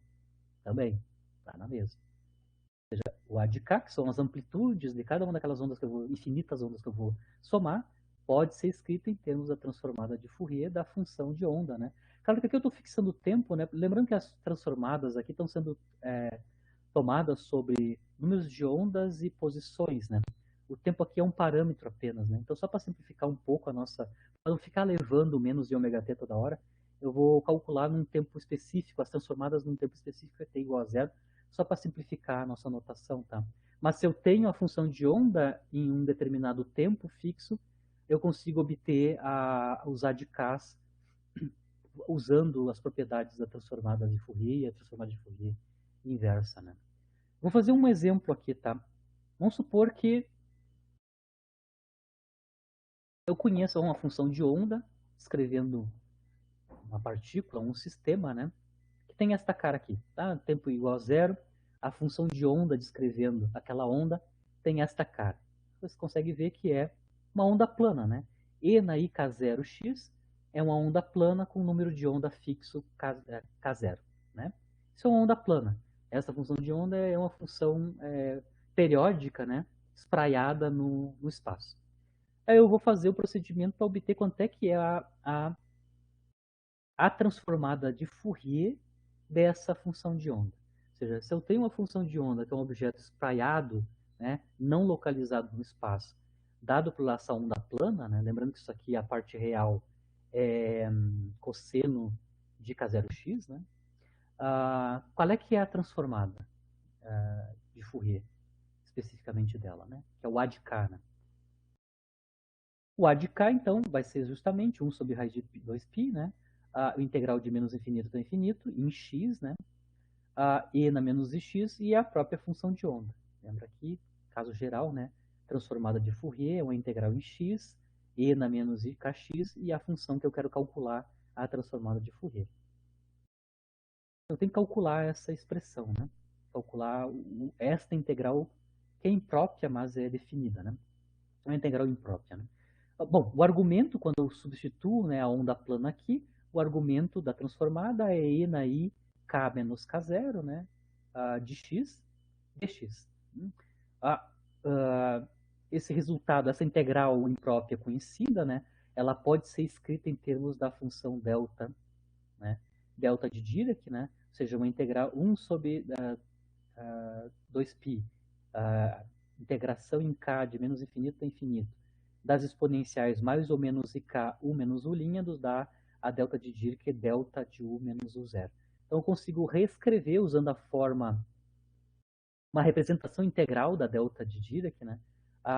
Também, tá na mesma. Ou seja, o A de k, que são as amplitudes de cada uma daquelas ondas infinitas ondas que eu vou somar, pode ser escrito em termos da transformada de Fourier da função de onda, né? Claro que aqui eu estou fixando o tempo, né? Lembrando que as transformadas aqui estão sendo tomadas sobre números de ondas e posições, né? O tempo aqui é um parâmetro apenas, né? Então, só para simplificar um pouco a nossa... Para não ficar levando menos de ômega t toda hora, eu vou calcular num tempo específico, as transformadas num tempo específico é t igual a zero, só para simplificar a nossa notação, tá? Mas se eu tenho a função de onda em um determinado tempo fixo, eu consigo obter os ADKs usando as propriedades da transformada de Fourier e a transformada de Fourier inversa, né? Vou fazer um exemplo aqui, tá? Vamos supor que eu conheço uma função de onda, descrevendo uma partícula, um sistema, né? Que tem esta cara aqui, tá? Tempo igual a zero. A função de onda descrevendo aquela onda tem esta cara. Você consegue ver que é uma onda plana, né? E na IK0x é uma onda plana com número de onda fixo K0, né? Isso é uma onda plana. Essa função de onda é uma função periódica, né? Espraiada no espaço. Aí eu vou fazer o procedimento para obter quanto é que é a transformada de Fourier dessa função de onda. Ou seja, se eu tenho uma função de onda que é um objeto espraiado, né, não localizado no espaço, dado por essa onda plana, né, lembrando que isso aqui, a parte real, é cosseno de K0x, né, qual é que é a transformada de Fourier, especificamente dela, né, que é o A de K, né? O A de K, então, vai ser justamente 1 sobre raiz de 2π, né? O integral de menos infinito a infinito, em x, né? E na menos x e a própria função de onda. Lembra aqui, caso geral, né? Transformada de Fourier é uma integral em x, e na menos kx, e a função que eu quero calcular, a transformada de Fourier. Eu tenho que calcular essa expressão, né? Calcular esta integral, que é imprópria, mas é definida, né? É uma integral imprópria, né? Bom, o argumento, quando eu substituo, né, a onda plana aqui, o argumento da transformada é e na i k menos k0, né, de x dx. Ah, esse resultado, essa integral imprópria conhecida, né, ela pode ser escrita em termos da função delta, né, delta de Dirac, né, ou seja, uma integral 1 sobre 2π, integração em k de menos infinito a infinito, das exponenciais mais ou menos ik u menos u' nos dá a delta de Dirac delta de u menos u zero. Então eu consigo reescrever usando a forma, uma representação integral da delta de Dirac, né,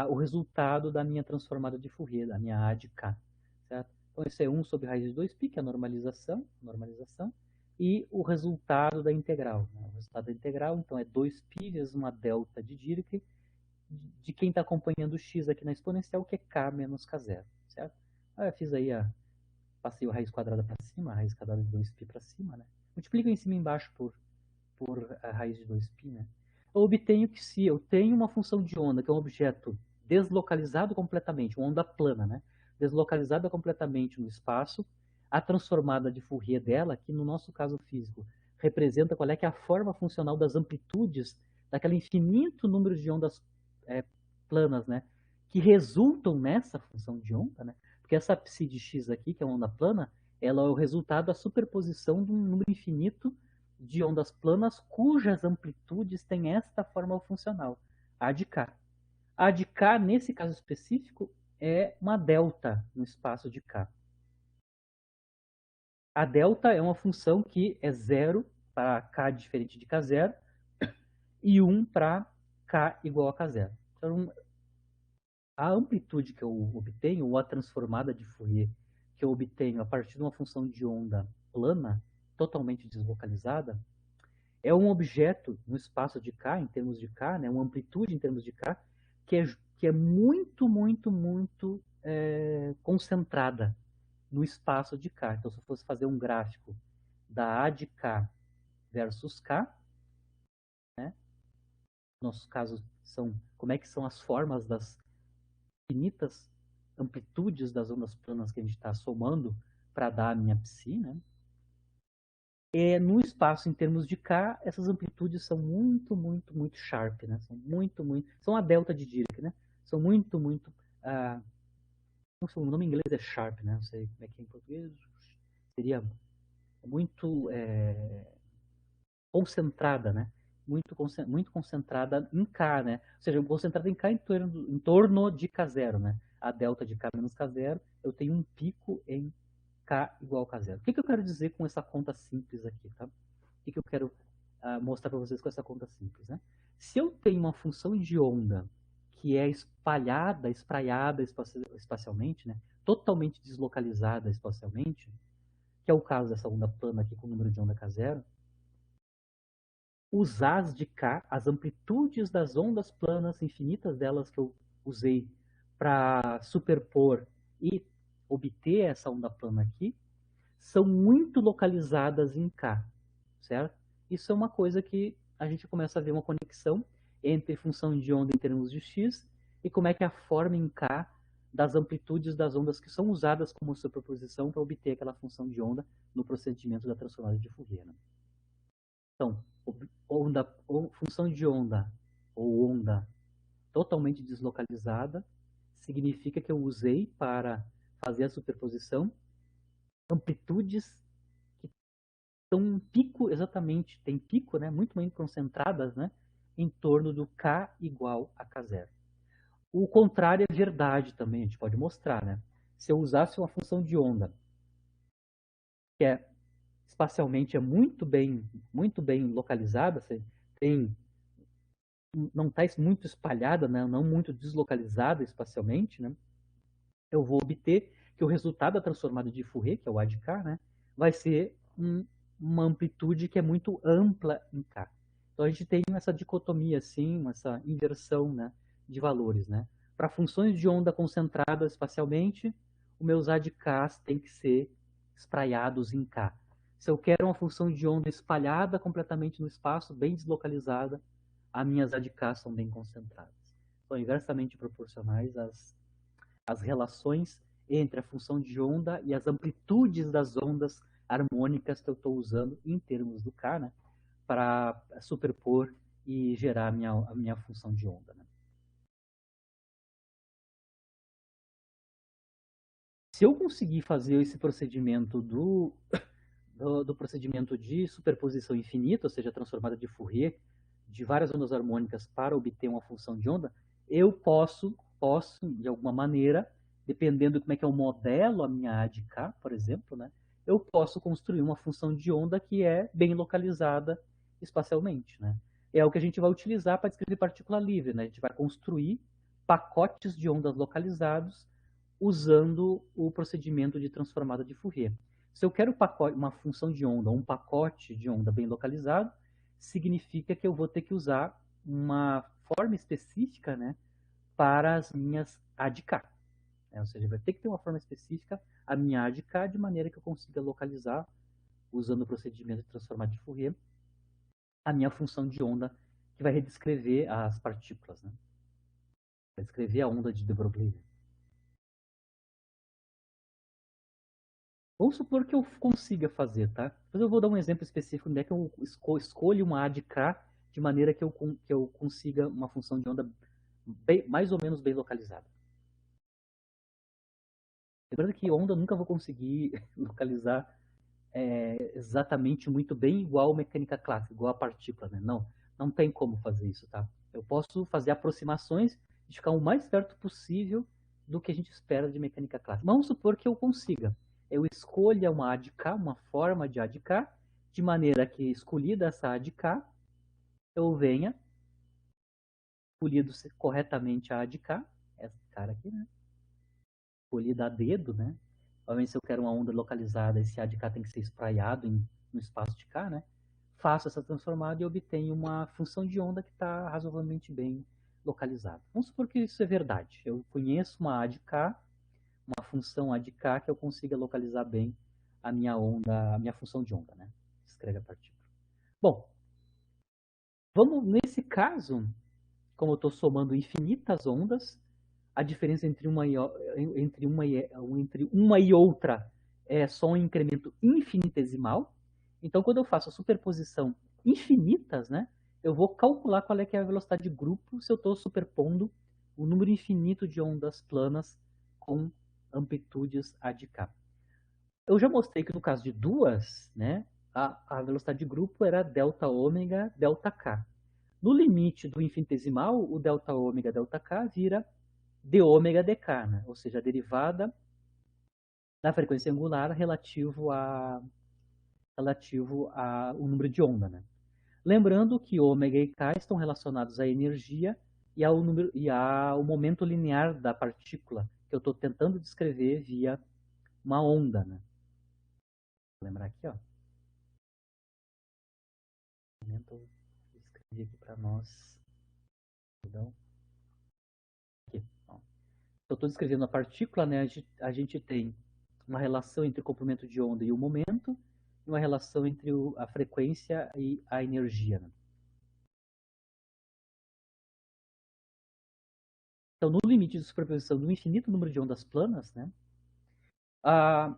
o resultado da minha transformada de Fourier, da minha A de K. Certo? Então isso é 1 sobre raiz de 2π, que é a normalização, e o resultado da integral. Né? O resultado da integral, então, é 2π vezes uma delta de Dirac, de quem está acompanhando o x aqui na exponencial, que é k menos k0, certo? Aí eu fiz aí passei a raiz quadrada para cima, a raiz quadrada de 2π para cima, né? Multiplico em cima e embaixo por a raiz de 2π, né? Eu obtenho que se eu tenho uma função de onda, que é um objeto deslocalizado completamente, uma onda plana, né? Deslocalizada completamente no espaço, a transformada de Fourier dela, que no nosso caso físico representa qual é que é a forma funcional das amplitudes daquele infinito número de ondas planas, né, que resultam nessa função de onda, né, porque essa psi de x aqui, que é uma onda plana, ela é o resultado da superposição de um número infinito de ondas planas cujas amplitudes têm esta forma funcional, A de K. A de K, nesse caso específico, é uma delta no espaço de K. A delta é uma função que é 0 para K diferente de K0 e 1 para K igual a K0. Então, a amplitude que eu obtenho, ou a transformada de Fourier que eu obtenho a partir de uma função de onda plana, totalmente deslocalizada, é um objeto no espaço de K, em termos de K, né, uma amplitude em termos de K, que é muito, muito, muito concentrada no espaço de K. Então, se eu fosse fazer um gráfico da A de K versus K, né, nossos casos são como é que são as formas das infinitas amplitudes das ondas planas que a gente está somando para dar a minha psi, né? No espaço em termos de K, essas amplitudes são muito, muito, muito sharp, né? São muito, muito, são a delta de Dirac, né? São muito, muito, o nome em inglês é sharp, né? Não sei como é que é em português. Seria muito concentrada, né? Muito concentrada em K, né? Ou seja, concentrada em K em torno de K0, né? A delta de K menos K0, eu tenho um pico em K igual a K0. O que eu quero dizer com essa conta simples aqui, tá? O que eu quero mostrar para vocês com essa conta simples, né? Se eu tenho uma função de onda que é espalhada, espraiada espacialmente, né? Totalmente deslocalizada espacialmente, que é o caso dessa onda plana aqui com o número de onda K0, os As de K, as amplitudes das ondas planas, infinitas delas que eu usei para superpor e obter essa onda plana aqui, são muito localizadas em K, certo? Isso é uma coisa que a gente começa a ver uma conexão entre função de onda em termos de X e como é que é a forma em K das amplitudes das ondas que são usadas como superposição para obter aquela função de onda no procedimento da transformada de Fourier, né? Então, função de onda ou onda totalmente deslocalizada significa que eu usei para fazer a superposição amplitudes que estão um pico exatamente, tem pico, né, muito bem concentradas, né, em torno do K igual a K0. O contrário é verdade também, a gente pode mostrar, né? Se eu usasse uma função de onda que espacialmente é muito bem localizada, tem não está muito espalhada, né, não muito deslocalizada espacialmente, né, eu vou obter que o resultado da transformada de Fourier, que é o A de K, né, vai ser uma amplitude que é muito ampla em K. Então a gente tem essa dicotomia, assim, essa inversão, né, de valores, né. Para funções de onda concentradas espacialmente, os meus A de K tem que ser espraiados em K. Se eu quero uma função de onda espalhada completamente no espaço, bem deslocalizada, as minhas A de K são bem concentradas. São inversamente proporcionais às relações entre a função de onda e as amplitudes das ondas harmônicas que eu estou usando em termos do K, né, para superpor e gerar a minha função de onda, né. Se eu conseguir fazer esse procedimento do procedimento de superposição infinita, ou seja, transformada de Fourier, de várias ondas harmônicas para obter uma função de onda, eu posso de alguma maneira, dependendo de como é que eu modelo a minha A de K, por exemplo, né, eu posso construir uma função de onda que é bem localizada espacialmente, né. É o que a gente vai utilizar para descrever partícula livre, né? A gente vai construir pacotes de ondas localizados usando o procedimento de transformada de Fourier. Se eu quero uma função de onda, um pacote de onda bem localizado, significa que eu vou ter que usar uma forma específica, né, para as minhas A de K. Ou seja, vai ter que ter uma forma específica a minha A de K, de maneira que eu consiga localizar, usando o procedimento de transformada de Fourier, a minha função de onda que vai redescrever as partículas, né? Vai descrever a onda de de Broglie. Vamos supor que eu consiga fazer, tá? Mas eu vou dar um exemplo específico onde é que eu escolho uma A de K de maneira que eu consiga uma função de onda mais ou menos bem localizada. Lembrando que onda eu nunca vou conseguir localizar exatamente muito bem igual a mecânica clássica, igual a partícula, né? Não tem como fazer isso, tá? Eu posso fazer aproximações e ficar o mais perto possível do que a gente espera de mecânica clássica. Vamos supor que eu consiga. Eu escolha uma A de K, uma forma de A de K, de maneira que, escolhida essa A de K, eu venha escolhido corretamente a de K, esse cara aqui, né? Escolhida a dedo, né? Obviamente, se eu quero uma onda localizada, esse A de K tem que ser espraiado no espaço de K, né? Faço essa transformada e obtenho uma função de onda que está razoavelmente bem localizada. Vamos supor que isso é verdade. Eu conheço uma A de K, uma função A de K que eu consiga localizar bem a minha onda, a minha função de onda, né? Escreve a partícula. Bom, vamos nesse caso, como eu estou somando infinitas ondas, a diferença entre uma e outra é só um incremento infinitesimal. Então, quando eu faço a superposição infinitas, né, eu vou calcular qual é que é a velocidade de grupo se eu estou superpondo um número infinito de ondas planas com amplitudes A de K. Eu já mostrei que no caso de duas, né, a velocidade de grupo era delta ômega, delta K. No limite do infinitesimal, o delta ômega, delta K vira d ômega dk, né? Ou seja, a derivada da frequência angular relativo ao número de onda. Né? Lembrando que ômega e k estão relacionados à energia e ao momento linear da partícula, que eu estou tentando descrever via uma onda. Né? Vou lembrar aqui, ó. Eu escrevi aqui para nós. Perdão. Aqui, ó. Eu estou descrevendo a partícula, né? A gente tem uma relação entre o comprimento de onda e o momento, e uma relação entre a frequência e a energia. Né? Então, no limite de superposição do infinito número de ondas planas, né, a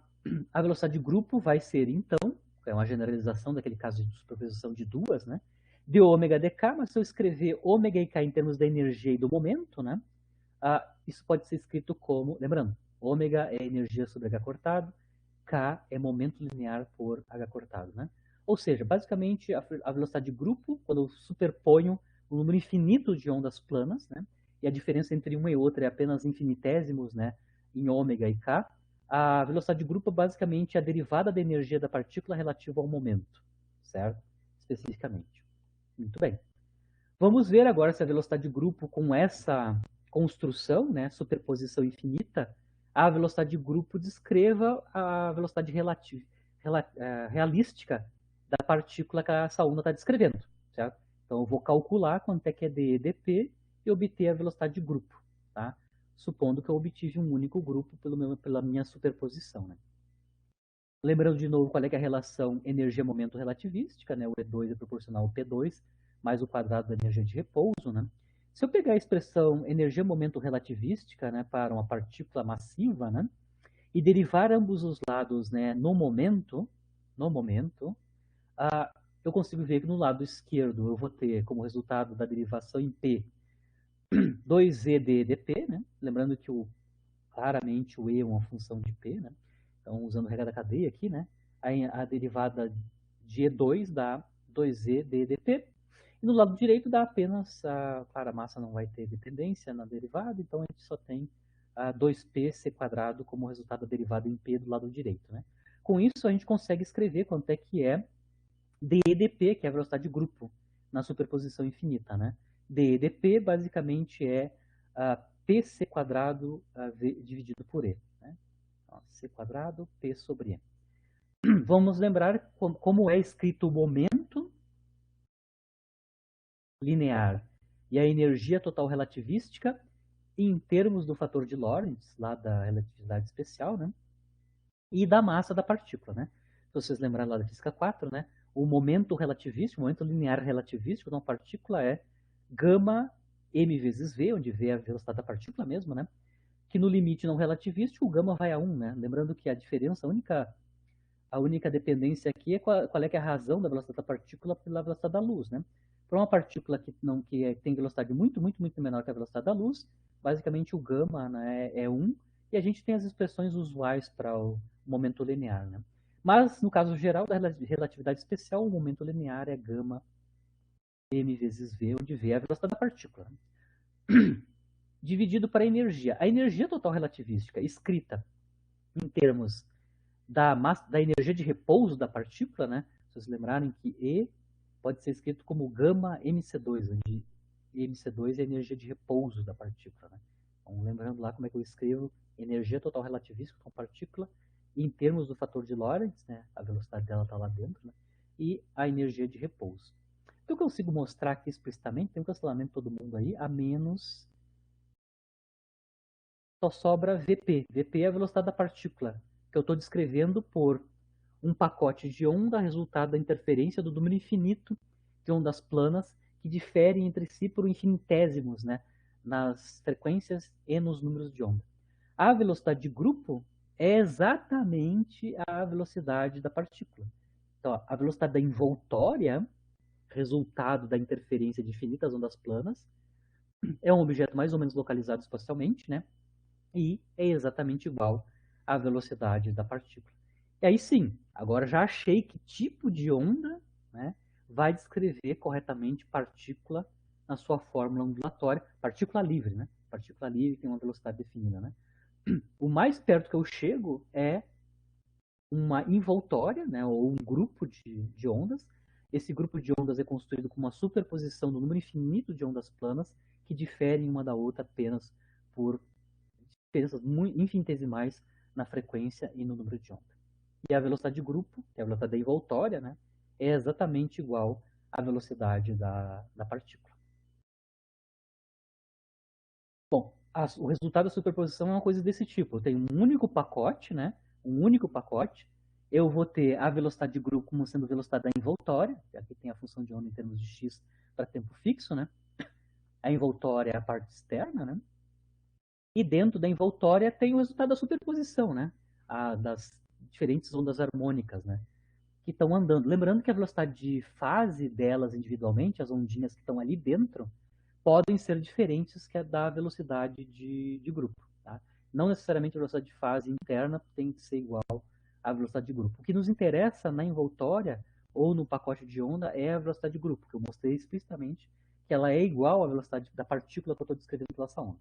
velocidade de grupo vai ser, então, é uma generalização daquele caso de superposição de duas, né, de ômega dk, mas se eu escrever ômega e k em termos da energia e do momento, né, isso pode ser escrito como, lembrando, ômega é energia sobre h cortado, k é momento linear por h cortado. Né? Ou seja, basicamente, a velocidade de grupo, quando eu superponho um número infinito de ondas planas, né, e a diferença entre uma e outra é apenas infinitésimos, né, em ômega e k, a velocidade de grupo é basicamente a derivada da energia da partícula relativa ao momento, certo? Especificamente. Muito bem. Vamos ver agora se a velocidade de grupo com essa construção, né, superposição infinita, a velocidade de grupo descreva a velocidade realística da partícula que essa onda está descrevendo, certo? Então eu vou calcular quanto é que é dp e obter a velocidade de grupo, tá? Supondo que eu obtive um único grupo pela minha superposição, né? Lembrando de novo qual é, a relação energia-momento relativística, né? O E2 é proporcional ao P2 mais o quadrado da energia de repouso, né? Se eu pegar a expressão energia-momento relativística, né, para uma partícula massiva, né, e derivar ambos os lados, né, no momento, eu consigo ver que no lado esquerdo eu vou ter como resultado da derivação em P 2e de dp, né? Lembrando que claramente o E é uma função de P, né? Então, usando a regra da cadeia aqui, né? A derivada de E2 dá 2E de dp. E no lado direito dá apenas, para a massa não vai ter dependência na derivada, então a gente só tem 2pc quadrado como resultado da derivada em P do lado direito. Né? Com isso, a gente consegue escrever quanto é que é dEdp, que é a velocidade de grupo, na superposição infinita. Né? dEdp basicamente é pc quadrado dividido por E. Né? Então, c quadrado, p sobre E. Vamos lembrar como é escrito o momento linear e a energia total relativística em termos do fator de Lorentz, lá da relatividade especial, né? E da massa da partícula, né? Se vocês lembrarem lá da física 4, né? O momento relativístico, o momento linear relativístico de uma partícula é gama m vezes v, onde v é a velocidade da partícula mesmo, né? Que no limite não relativístico, o gama vai a 1, né? Lembrando que a diferença, a única dependência aqui é qual é, que é a razão da velocidade da partícula pela velocidade da luz, né? Para uma partícula que tem velocidade muito menor que a velocidade da luz, basicamente o gama, né, é 1, e a gente tem as expressões usuais para o momento linear. Né? Mas, no caso geral da relatividade especial, o momento linear é gama m vezes v, onde v é a velocidade da partícula. Dividido para a energia. A energia total relativística, escrita em termos da energia de repouso da partícula, né? Se vocês lembrarem que E pode ser escrito como gama mc2, onde e mc2 é a energia de repouso da partícula, né? Então, lembrando lá como é que eu escrevo energia total relativística com partícula em termos do fator de Lorentz, né? A velocidade dela está lá dentro, né? E a energia de repouso. Então, eu consigo mostrar aqui explicitamente, tem um cancelamento de todo mundo aí, a menos... Só sobra Vp. Vp é a velocidade da partícula, que eu estou descrevendo por um pacote de onda resultado da interferência do número infinito de ondas planas que diferem entre si por infinitesimos, né, nas frequências e nos números de onda. A velocidade de grupo é exatamente a velocidade da partícula. Então, a velocidade da envoltória, resultado da interferência de infinitas ondas planas, é um objeto mais ou menos localizado espacialmente, né? E é exatamente igual à velocidade da partícula. E aí sim, agora já achei que tipo de onda, né, vai descrever corretamente partícula na sua fórmula ondulatória, partícula livre, né? Partícula livre tem uma velocidade definida, né? O mais perto que eu chego é uma envoltória, né, ou um grupo de ondas. Esse grupo de ondas é construído com uma superposição do número infinito de ondas planas que diferem uma da outra apenas por diferenças infinitesimais na frequência e no número de onda. E a velocidade de grupo, que é a velocidade da envoltória, né, é exatamente igual à velocidade da partícula. Bom, o resultado da superposição é uma coisa desse tipo. Eu tenho um único pacote, né, um único pacote. Eu vou ter a velocidade de grupo como sendo a velocidade da envoltória, que aqui tem a função de onda em termos de x para tempo fixo, né? A envoltória é a parte externa, né? E dentro da envoltória tem o resultado da superposição, né? Das diferentes ondas harmônicas, né? Que estão andando. Lembrando que a velocidade de fase delas individualmente, as ondinhas que estão ali dentro, podem ser diferentes que a da velocidade de grupo. Tá? Não necessariamente a velocidade de fase interna tem que ser igual à velocidade de grupo. O que nos interessa na envoltória ou no pacote de onda é a velocidade de grupo, que eu mostrei explicitamente que ela é igual à velocidade da partícula que eu estou descrevendo pela essa onda.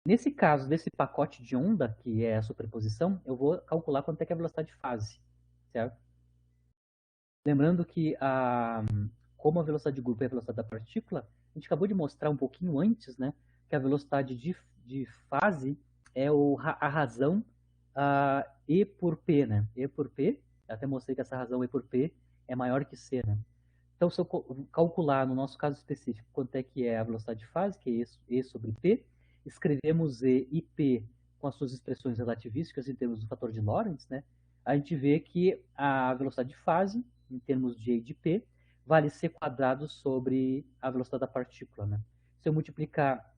Nesse caso desse pacote de onda, que é a superposição, eu vou calcular quanto é que é a velocidade de fase, certo? Lembrando que como a velocidade de grupo é a velocidade da partícula, a gente acabou de mostrar um pouquinho antes, né, que a velocidade de fase é a razão E por P, né? E por P, até mostrei que essa razão E por P é maior que C, né? Então, se eu calcular, no nosso caso específico, quanto é que é a velocidade de fase, que é E sobre P, escrevemos E e P com as suas expressões relativísticas em termos do fator de Lorentz, né? A gente vê que a velocidade de fase, em termos de E e de P, vale C quadrado sobre a velocidade da partícula, né? Se eu multiplicar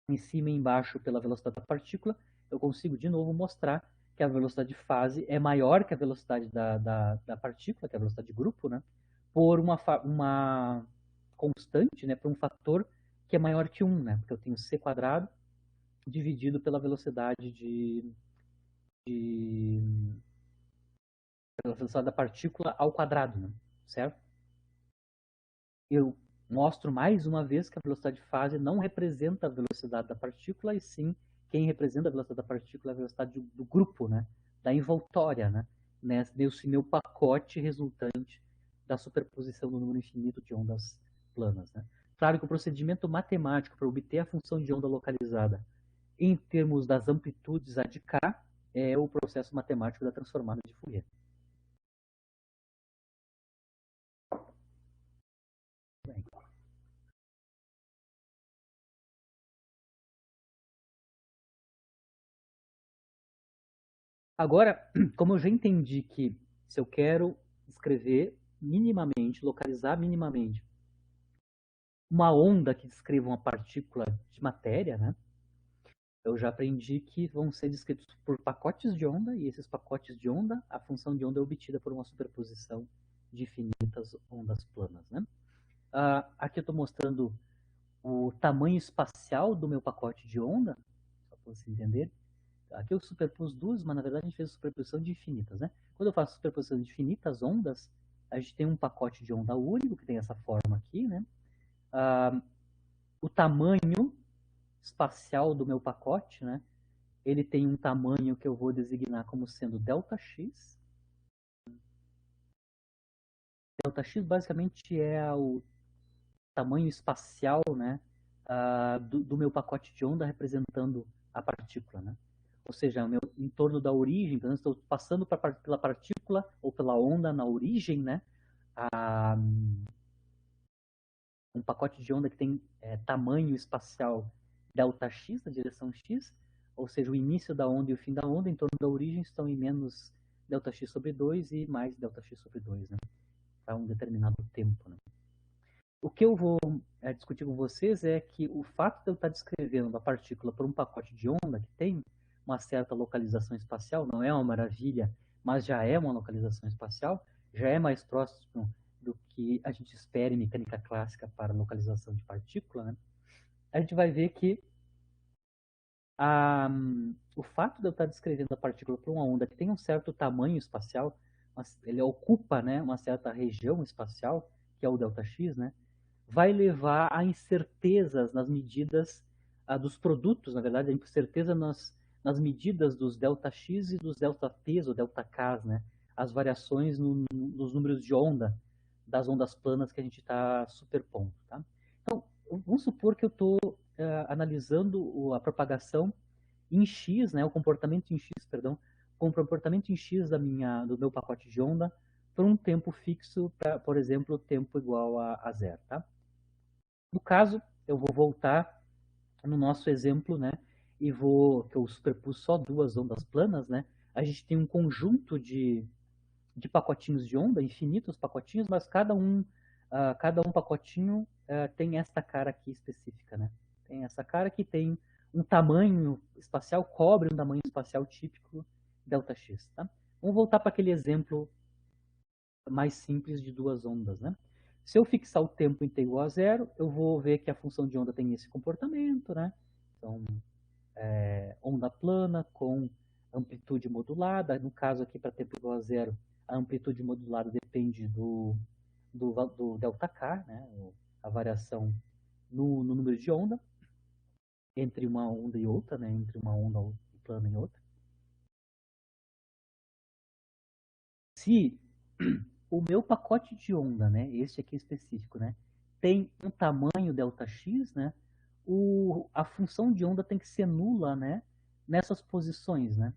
em cima e embaixo pela velocidade da partícula, eu consigo de novo mostrar que a velocidade de fase é maior que a velocidade da partícula, que é a velocidade de grupo, né? Por uma constante, né? Por um fator que é maior que 1, né? Porque eu tenho c quadrado dividido pela velocidade pela velocidade da partícula ao quadrado, né? Certo? Eu mostro mais uma vez que a velocidade de fase não representa a velocidade da partícula, e sim quem representa a velocidade da partícula é a velocidade do grupo, né? Da envoltória, né? Nesse meu pacote resultante da superposição do número infinito de ondas planas, né? Claro que o procedimento matemático para obter a função de onda localizada em termos das amplitudes a de K é o processo matemático da transformada de Fourier. Bem. Agora, como eu já entendi que se eu quero escrever minimamente, localizar minimamente uma onda que descreva uma partícula de matéria, né? Eu já aprendi que vão ser descritos por pacotes de onda, e esses pacotes de onda, a função de onda é obtida por uma superposição de infinitas ondas planas, né? Aqui eu estou mostrando o tamanho espacial do meu pacote de onda, só para você entender. Aqui eu superpus duas, mas na verdade a gente fez a superposição de infinitas, né? Quando eu faço superposição de infinitas ondas, a gente tem um pacote de onda único, que tem essa forma aqui, né? O tamanho espacial do meu pacote, né? Ele tem um tamanho que eu vou designar como sendo ΔX. Δx basicamente é o tamanho espacial, né, do meu pacote de onda representando a partícula, né? Ou seja, em torno da origem, então eu estou passando pela partícula ou pela onda na origem, né? Um pacote de onda que tem tamanho espacial Δx, na direção x, ou seja, o início da onda e o fim da onda em torno da origem estão em menos Δx sobre 2 e mais Δx sobre 2, né? Para um determinado tempo, né? O que eu vou discutir com vocês é que o fato de eu estar descrevendo a partícula por um pacote de onda que tem uma certa localização espacial, não é uma maravilha, mas já é uma localização espacial, já é mais próximo do que a gente espera em mecânica clássica para localização de partícula, né? A gente vai ver que o fato de eu estar descrevendo a partícula por uma onda que tem um certo tamanho espacial, ele ocupa, né, uma certa região espacial, que é o Δx, né, vai levar a incertezas nas medidas dos produtos, na verdade, a incerteza nas medidas dos Δx e dos Δps ou Δks, né, as variações nos números de onda das ondas planas que a gente está superpondo. Tá? Então, vamos supor que eu estou analisando a propagação em x, né, o comportamento em x, perdão, com o comportamento em x do meu pacote de onda por um tempo fixo, por exemplo, tempo igual a zero. Tá? No caso, eu vou voltar no nosso exemplo, né, que eu superpus só duas ondas planas, né, a gente tem um conjunto de pacotinhos de onda, infinitos pacotinhos, mas cada um pacotinho tem esta cara aqui específica, né? Tem essa cara que tem um tamanho espacial, cobre um tamanho espacial típico Δx, tá? Vamos voltar para aquele exemplo mais simples de duas ondas, né? Se eu fixar o tempo em t igual a zero, eu vou ver que a função de onda tem esse comportamento, né? Então, onda plana com amplitude modulada. No caso aqui, para tempo igual a zero, a amplitude modulada depende do ΔK, né? A variação no número de onda entre uma onda e outra, né? Entre uma onda plana e outra. Se o meu pacote de onda, né? Esse aqui específico, né? Tem um tamanho Δx, né? A função de onda tem que ser nula, né? Nessas posições, né?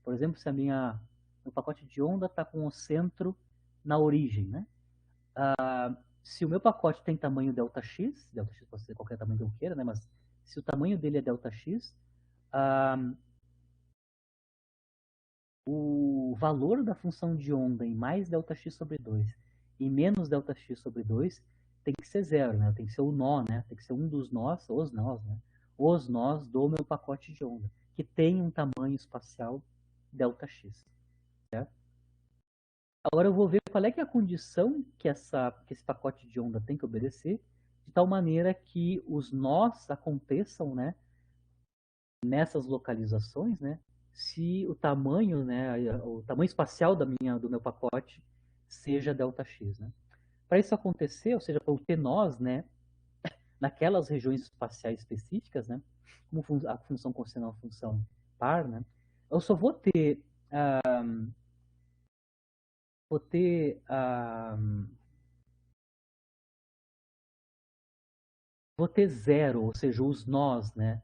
Por exemplo, se meu pacote de onda está com o centro na origem, né? Se o meu pacote tem tamanho Δx pode ser qualquer tamanho que eu queira, né? Mas se o tamanho dele é Δx, o valor da função de onda em mais Δx sobre 2 e menos Δx sobre 2 tem que ser zero, né? Tem que ser o nó, né? Tem que ser um dos nós, os nós, né? Os nós do meu pacote de onda, que tem um tamanho espacial Δx, certo? Agora eu vou ver qual é que é a condição que esse pacote de onda tem que obedecer, de tal maneira que os nós aconteçam, né, nessas localizações, né, se o tamanho, né, o tamanho espacial do meu pacote seja Δx, né. Para isso acontecer, ou seja, para eu ter nós, né, naquelas regiões espaciais específicas, né, como a função cosseno é uma função par, né, eu só vou ter vou ter vou ter zero, ou seja, os nós, né,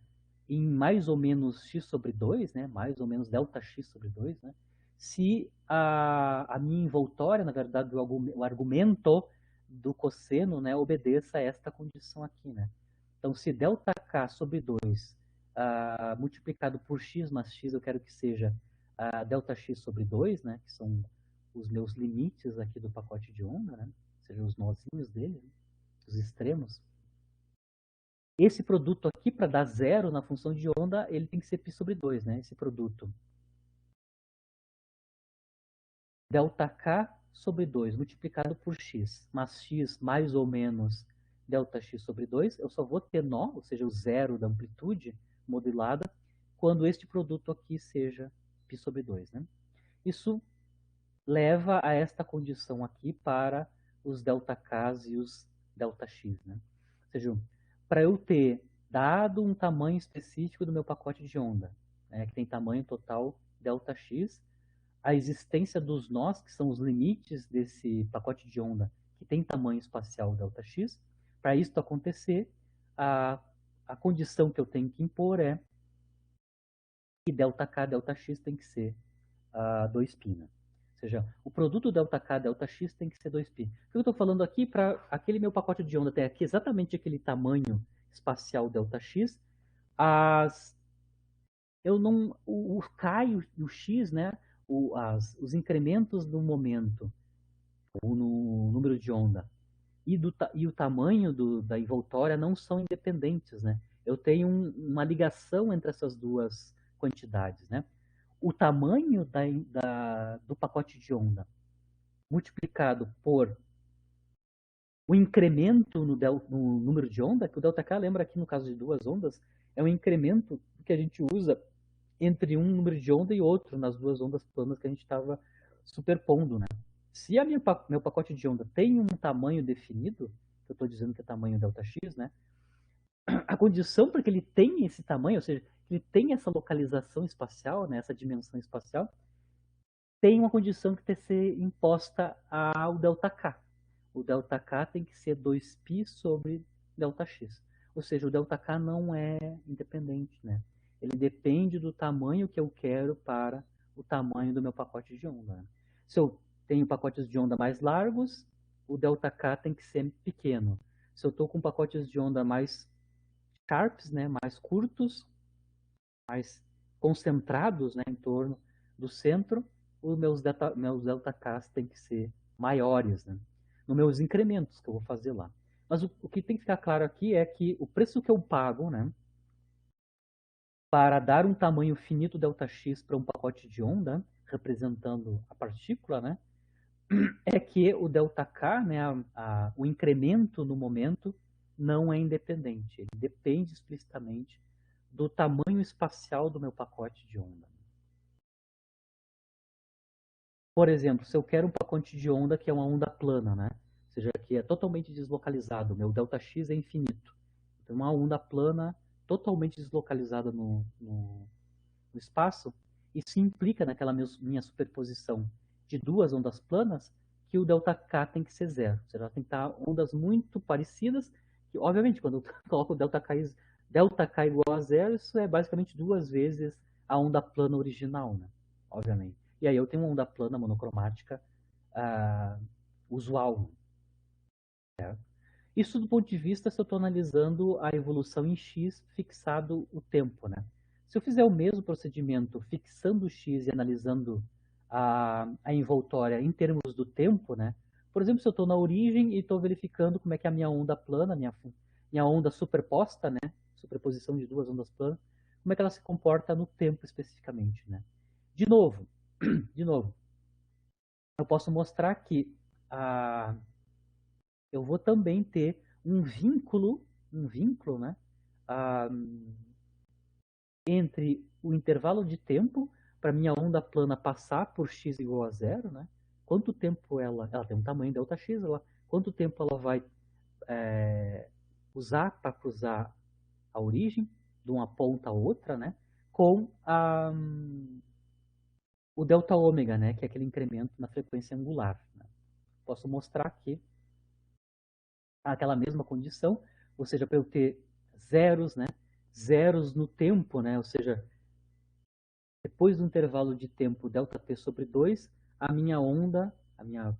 em mais ou menos x sobre 2, né, mais ou menos Δx sobre 2, né, se a minha envoltória, na verdade, o argumento do cosseno, né, obedeça a esta condição aqui, né. Então, se ΔK sobre 2 multiplicado por x, mas x eu quero que seja Δx sobre 2, né, que são os meus limites aqui do pacote de onda, né, ou seja, os nozinhos dele, né, os extremos. Esse produto aqui, para dar zero na função de onda, ele tem que ser π sobre 2, né? Esse produto. ΔK sobre 2 multiplicado por x, mas x mais ou menos Δx sobre 2, eu só vou ter nó, ou seja, o zero da amplitude modulada, quando este produto aqui seja π sobre 2, né? Isso leva a esta condição aqui para os ΔKs e os Δx, né? Ou seja, para eu ter dado um tamanho específico do meu pacote de onda, né, que tem tamanho total Δx, a existência dos nós, que são os limites desse pacote de onda que tem tamanho espacial ΔX. Para isso acontecer, a condição que eu tenho que impor é que ΔK, ΔX tem que ser 2π. Né? Ou seja, o produto ΔK, ΔX tem que ser 2π. O que eu estou falando aqui, para aquele meu pacote de onda ter aqui exatamente aquele tamanho espacial ΔX, eu não, o K e o X, né, os incrementos no momento, ou no número de onda, e o tamanho da envoltória não são independentes. Né? Eu tenho uma ligação entre essas duas quantidades. Né? O tamanho do pacote de onda multiplicado por o incremento no número de onda, que o ΔK, lembra aqui no caso de duas ondas, é um incremento que a gente usa entre um número de onda e outro nas duas ondas planas que a gente estava superpondo. Né? Se meu pacote de onda tem um tamanho definido, que eu estou dizendo que é tamanho ΔX, né? A condição para que ele tenha esse tamanho, ou seja, que ele tenha essa localização espacial, né, essa dimensão espacial, tem uma condição que tem que ser imposta ao ΔK. O ΔK tem que ser 2π sobre ΔX. Ou seja, o ΔK não é independente. Né? Ele depende do tamanho que eu quero para o tamanho do meu pacote de onda. Né? Se eu tenho pacotes de onda mais largos, o ΔK tem que ser pequeno. Se eu estou com pacotes de onda mais sharps, né, mais curtos, mais concentrados, né, em torno do centro, os meus ΔKs têm que ser maiores, né, nos meus incrementos que eu vou fazer lá. Mas o que tem que ficar claro aqui é que o preço que eu pago, né, para dar um tamanho finito ΔX para um pacote de onda, representando a partícula, né, é que o ΔK, né, o incremento no momento, não é independente. Ele depende explicitamente do tamanho espacial do meu pacote de onda. Por exemplo, se eu quero um pacote de onda que é uma onda plana, né? Ou seja, que é totalmente deslocalizado, meu ΔX é infinito. Então, uma onda plana totalmente deslocalizada no espaço, isso implica naquela minha superposição de duas ondas planas que o ΔK tem que ser zero. Ou seja, tem que estar ondas muito parecidas, que obviamente quando eu coloco o ΔK igual a zero, isso é basicamente duas vezes a onda plana original, né? Obviamente. E aí eu tenho uma onda plana monocromática usual. Certo? Isso do ponto de vista se eu estou analisando a evolução em x fixado o tempo. Né? Se eu fizer o mesmo procedimento fixando o x e analisando a envoltória em termos do tempo, né? Por exemplo, se eu estou na origem e estou verificando como é que é a minha onda plana, minha onda superposta, né? Superposição de duas ondas planas, como é que ela se comporta no tempo especificamente. Né? De novo, eu posso mostrar que eu vou também ter um vínculo, né, entre o intervalo de tempo para minha onda plana passar por x igual a zero, né? Quanto tempo ela tem um tamanho ΔX, quanto tempo ela vai usar para cruzar a origem de uma ponta a outra, né? Com o delta ômega, né? Que é aquele incremento na frequência angular. Né? Posso mostrar aqui aquela mesma condição, ou seja, para eu ter zeros, né? Zeros no tempo, né? Ou seja, depois do intervalo de tempo ΔT sobre 2, a minha onda,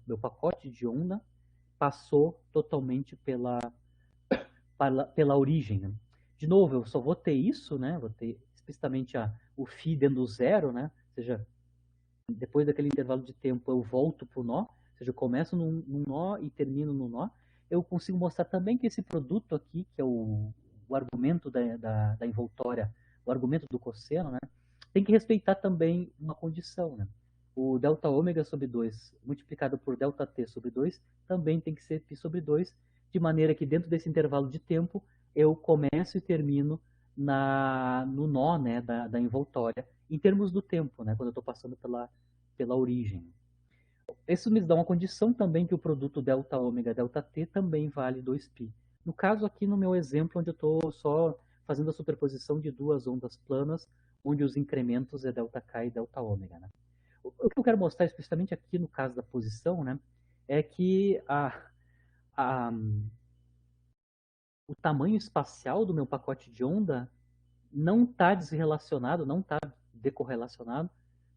meu pacote de onda passou totalmente pela origem. Né? De novo, eu só vou ter isso, né? Vou ter explicitamente o φ dentro do zero, né? Ou seja, depois daquele intervalo de tempo eu volto para o nó, ou seja, eu começo num nó e termino no nó. Eu consigo mostrar também que esse produto aqui, que é o argumento da envoltória, o argumento do cosseno, né, tem que respeitar também uma condição. Né? O delta ômega sobre 2 multiplicado por delta t sobre 2 também tem que ser π sobre 2, de maneira que dentro desse intervalo de tempo eu começo e termino no nó, né, da envoltória, em termos do tempo, né, quando eu estou passando pela origem. Isso me dá uma condição também que o produto delta ômega delta t também vale 2π. No caso aqui no meu exemplo, onde eu estou só fazendo a superposição de duas ondas planas, onde os incrementos é delta k e delta ômega. Né? O que eu quero mostrar explicitamente aqui no caso da posição, né, é que o tamanho espacial do meu pacote de onda não está desrelacionado, não está decorrelacionado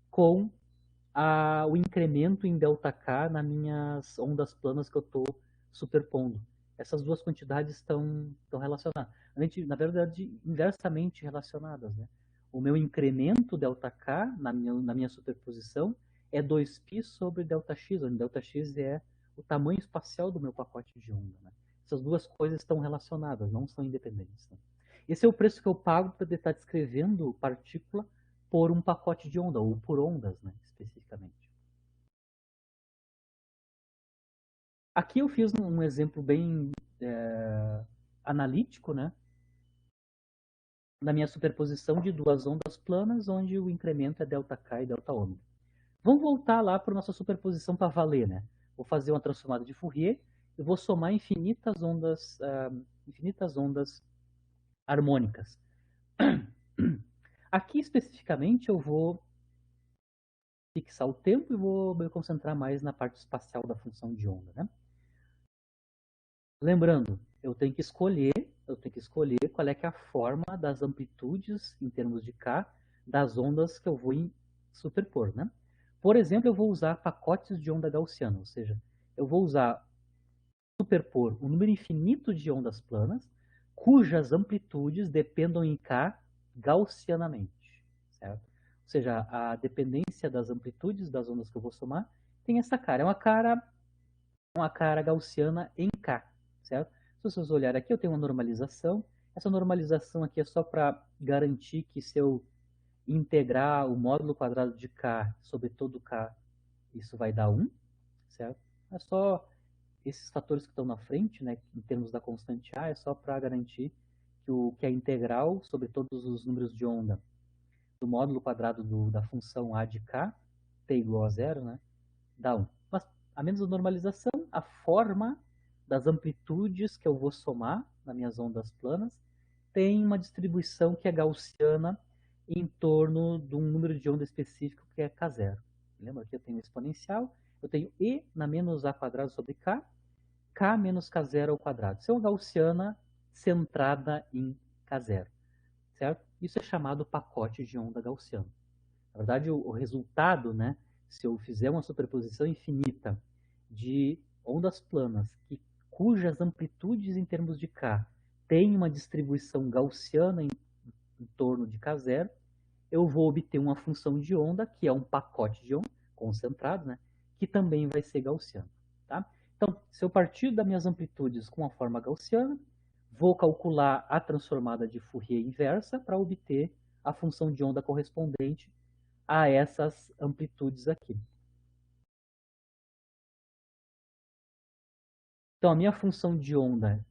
com o incremento em ΔK nas minhas ondas planas que eu estou superpondo. Essas duas quantidades estão relacionadas. Na verdade, inversamente relacionadas. Né? O meu incremento ΔK na minha superposição é 2π sobre ΔX, onde ΔX é o tamanho espacial do meu pacote de onda. Né? Essas duas coisas estão relacionadas, não são independentes. Né? Esse é o preço que eu pago para estar descrevendo partícula por um pacote de onda, ou por ondas, né, especificamente. Aqui eu fiz um exemplo bem analítico, né, na minha superposição de duas ondas planas, onde o incremento é ΔK e ΔΩ. Vamos voltar lá para a nossa superposição para valer, né? Vou fazer uma transformada de Fourier e vou somar infinitas ondas harmônicas. Aqui especificamente eu vou fixar o tempo e vou me concentrar mais na parte espacial da função de onda, né? Lembrando, eu tenho que escolher qual é que é a forma das amplitudes em termos de K das ondas que eu vou superpor, né? Por exemplo, eu vou usar pacotes de onda gaussiana, ou seja, eu vou superpor um número infinito de ondas planas cujas amplitudes dependam em K gaussianamente, certo? Ou seja, a dependência das amplitudes das ondas que eu vou somar tem essa cara, é uma cara gaussiana em K, certo? Se vocês olharem aqui, eu tenho uma normalização. Essa normalização aqui é só para garantir que se eu integrar o módulo quadrado de K sobre todo K, isso vai dar 1, certo? É só esses fatores que estão na frente, né, em termos da constante A, é só para garantir que a integral sobre todos os números de onda do módulo quadrado da função A de K, t igual a 0, né, dá 1. Mas, a menos a normalização, a forma das amplitudes que eu vou somar nas minhas ondas planas tem uma distribuição que é gaussiana em torno de um número de onda específico que é K0. Lembra que eu tenho exponencial, eu tenho E na menos A quadrado sobre K, K menos K0 ao quadrado. Isso é uma gaussiana centrada em K0, certo? Isso é chamado pacote de onda gaussiano. Na verdade, o resultado, né, se eu fizer uma superposição infinita de ondas planas cujas amplitudes em termos de K têm uma distribuição gaussiana em torno de K0, eu vou obter uma função de onda, que é um pacote de onda concentrado, né, que também vai ser gaussiano. Tá? Então, se eu partir das minhas amplitudes com a forma gaussiana, vou calcular a transformada de Fourier inversa para obter a função de onda correspondente a essas amplitudes aqui. Então, a minha função de onda,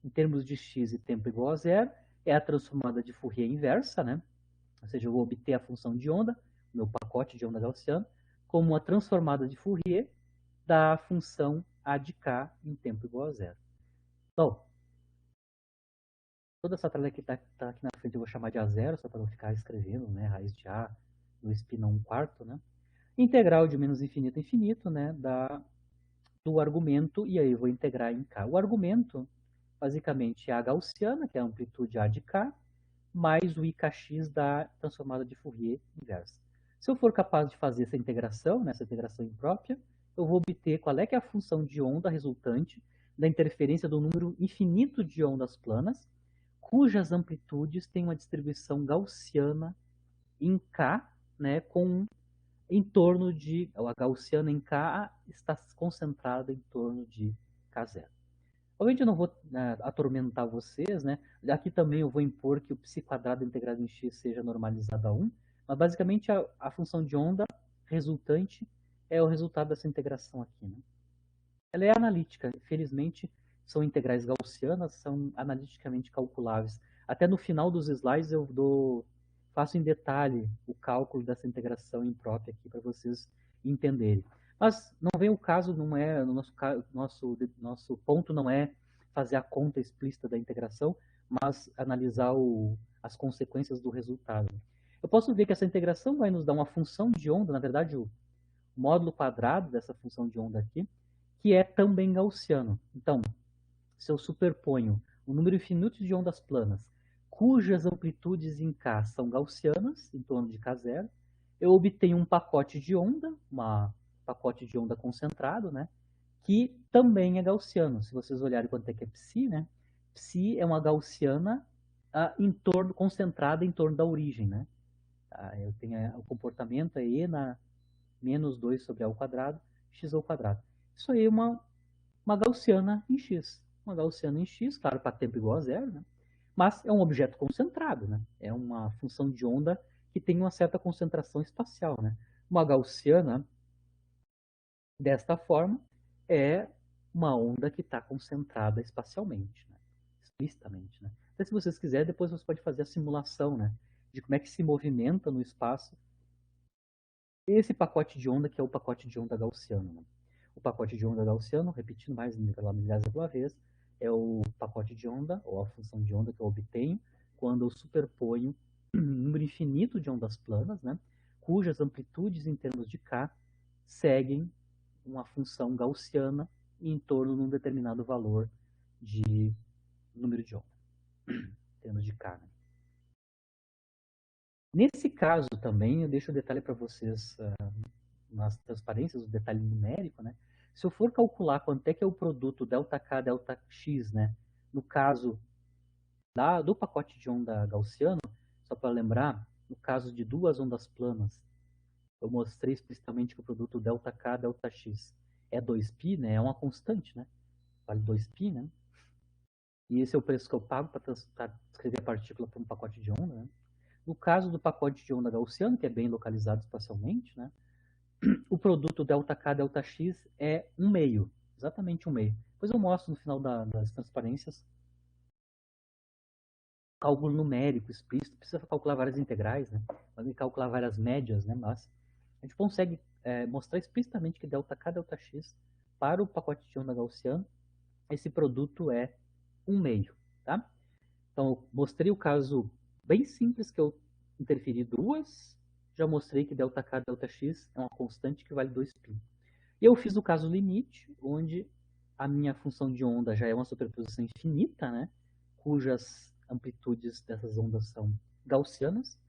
em termos de x e tempo igual a 0, é a transformada de Fourier inversa, né? Ou seja, eu vou obter a função de onda, meu pacote de onda gaussiano, como uma transformada de Fourier da função A de k em tempo igual a 0. Bom, toda essa tabela que está aqui na frente eu vou chamar de A0, só para não ficar escrevendo, né? Raiz de A do espino 1/4, né? Integral de menos infinito a infinito, né? Do argumento, e aí eu vou integrar em K. O argumento, basicamente, é a gaussiana, que é a amplitude A de K, mais o IKX da transformada de Fourier inversa. Se eu for capaz de fazer essa integração imprópria, eu vou obter qual é que é a função de onda resultante da interferência do número infinito de ondas planas, cujas amplitudes têm uma distribuição gaussiana em K, né, em torno de, a gaussiana em K está concentrada em torno de K0. Obviamente eu não vou atormentar vocês, né? Aqui também eu vou impor que o psi quadrado integrado em x seja normalizado a 1, mas basicamente a função de onda resultante é o resultado dessa integração aqui, né? Ela é analítica, felizmente são integrais gaussianas, são analiticamente calculáveis. Até no final dos slides eu faço em detalhe o cálculo dessa integração imprópria aqui para vocês entenderem. Mas não vem o caso, não é nosso ponto não é fazer a conta explícita da integração, mas analisar as consequências do resultado. Eu posso ver que essa integração vai nos dar uma função de onda, na verdade o módulo quadrado dessa função de onda aqui, que é também gaussiano. Então, se eu superponho um número infinito de ondas planas, cujas amplitudes em K são gaussianas, em torno de K0, eu obtenho um pacote de onda, pacote de onda concentrado, né? Que também é gaussiano. Se vocês olharem quanto é que é psi, né? Psi é uma gaussiana concentrada em torno da origem, né? Eu tenho o comportamento é E na menos 2 sobre A ao quadrado, x ao quadrado. Isso aí é uma gaussiana em x. Uma gaussiana em x, claro, para tempo igual a zero, né? Mas é um objeto concentrado, né? É uma função de onda que tem uma certa concentração espacial, né? Uma gaussiana, desta forma, é uma onda que está concentrada espacialmente, né? Explicitamente, né? Então, se vocês quiserem, depois você pode fazer a simulação, né? De como é que se movimenta no espaço esse pacote de onda, que é o pacote de onda gaussiano, né? O pacote de onda gaussiano, repetindo mais pela milésima vez, é o pacote de onda, ou a função de onda que eu obtenho, quando eu superponho um número infinito de ondas planas, né, cujas amplitudes em termos de K seguem uma função gaussiana em torno de um determinado valor de número de onda, em termos de K. Né? Nesse caso também, eu deixo o detalhe para vocês nas transparências, o detalhe numérico, né? Se eu for calcular quanto é que é o produto ΔK, ΔX, né? No caso do pacote de onda gaussiano, só para lembrar, no caso de duas ondas planas, eu mostrei explicitamente que o produto ΔK, ΔX é 2π, né? É uma constante, né? Vale 2π, né? E esse é o preço que eu pago para transcrever a partícula para um pacote de onda, né? No caso do pacote de onda gaussiano, que é bem localizado espacialmente, né? O produto ΔK, ΔX é um meio, exatamente um meio. Depois eu mostro no final das transparências cálculo numérico explícito, precisa calcular várias integrais, né? Pode calcular várias médias, né? Mas a gente consegue mostrar explicitamente que ΔK, ΔX para o pacote de onda gaussiano, esse produto é um meio, tá? Então eu mostrei o caso bem simples que eu interferi duas, já mostrei que ΔK, ΔX é uma constante que vale 2π. E eu fiz o caso limite, onde a minha função de onda já é uma superposição infinita, né? Cujas amplitudes dessas ondas são gaussianas.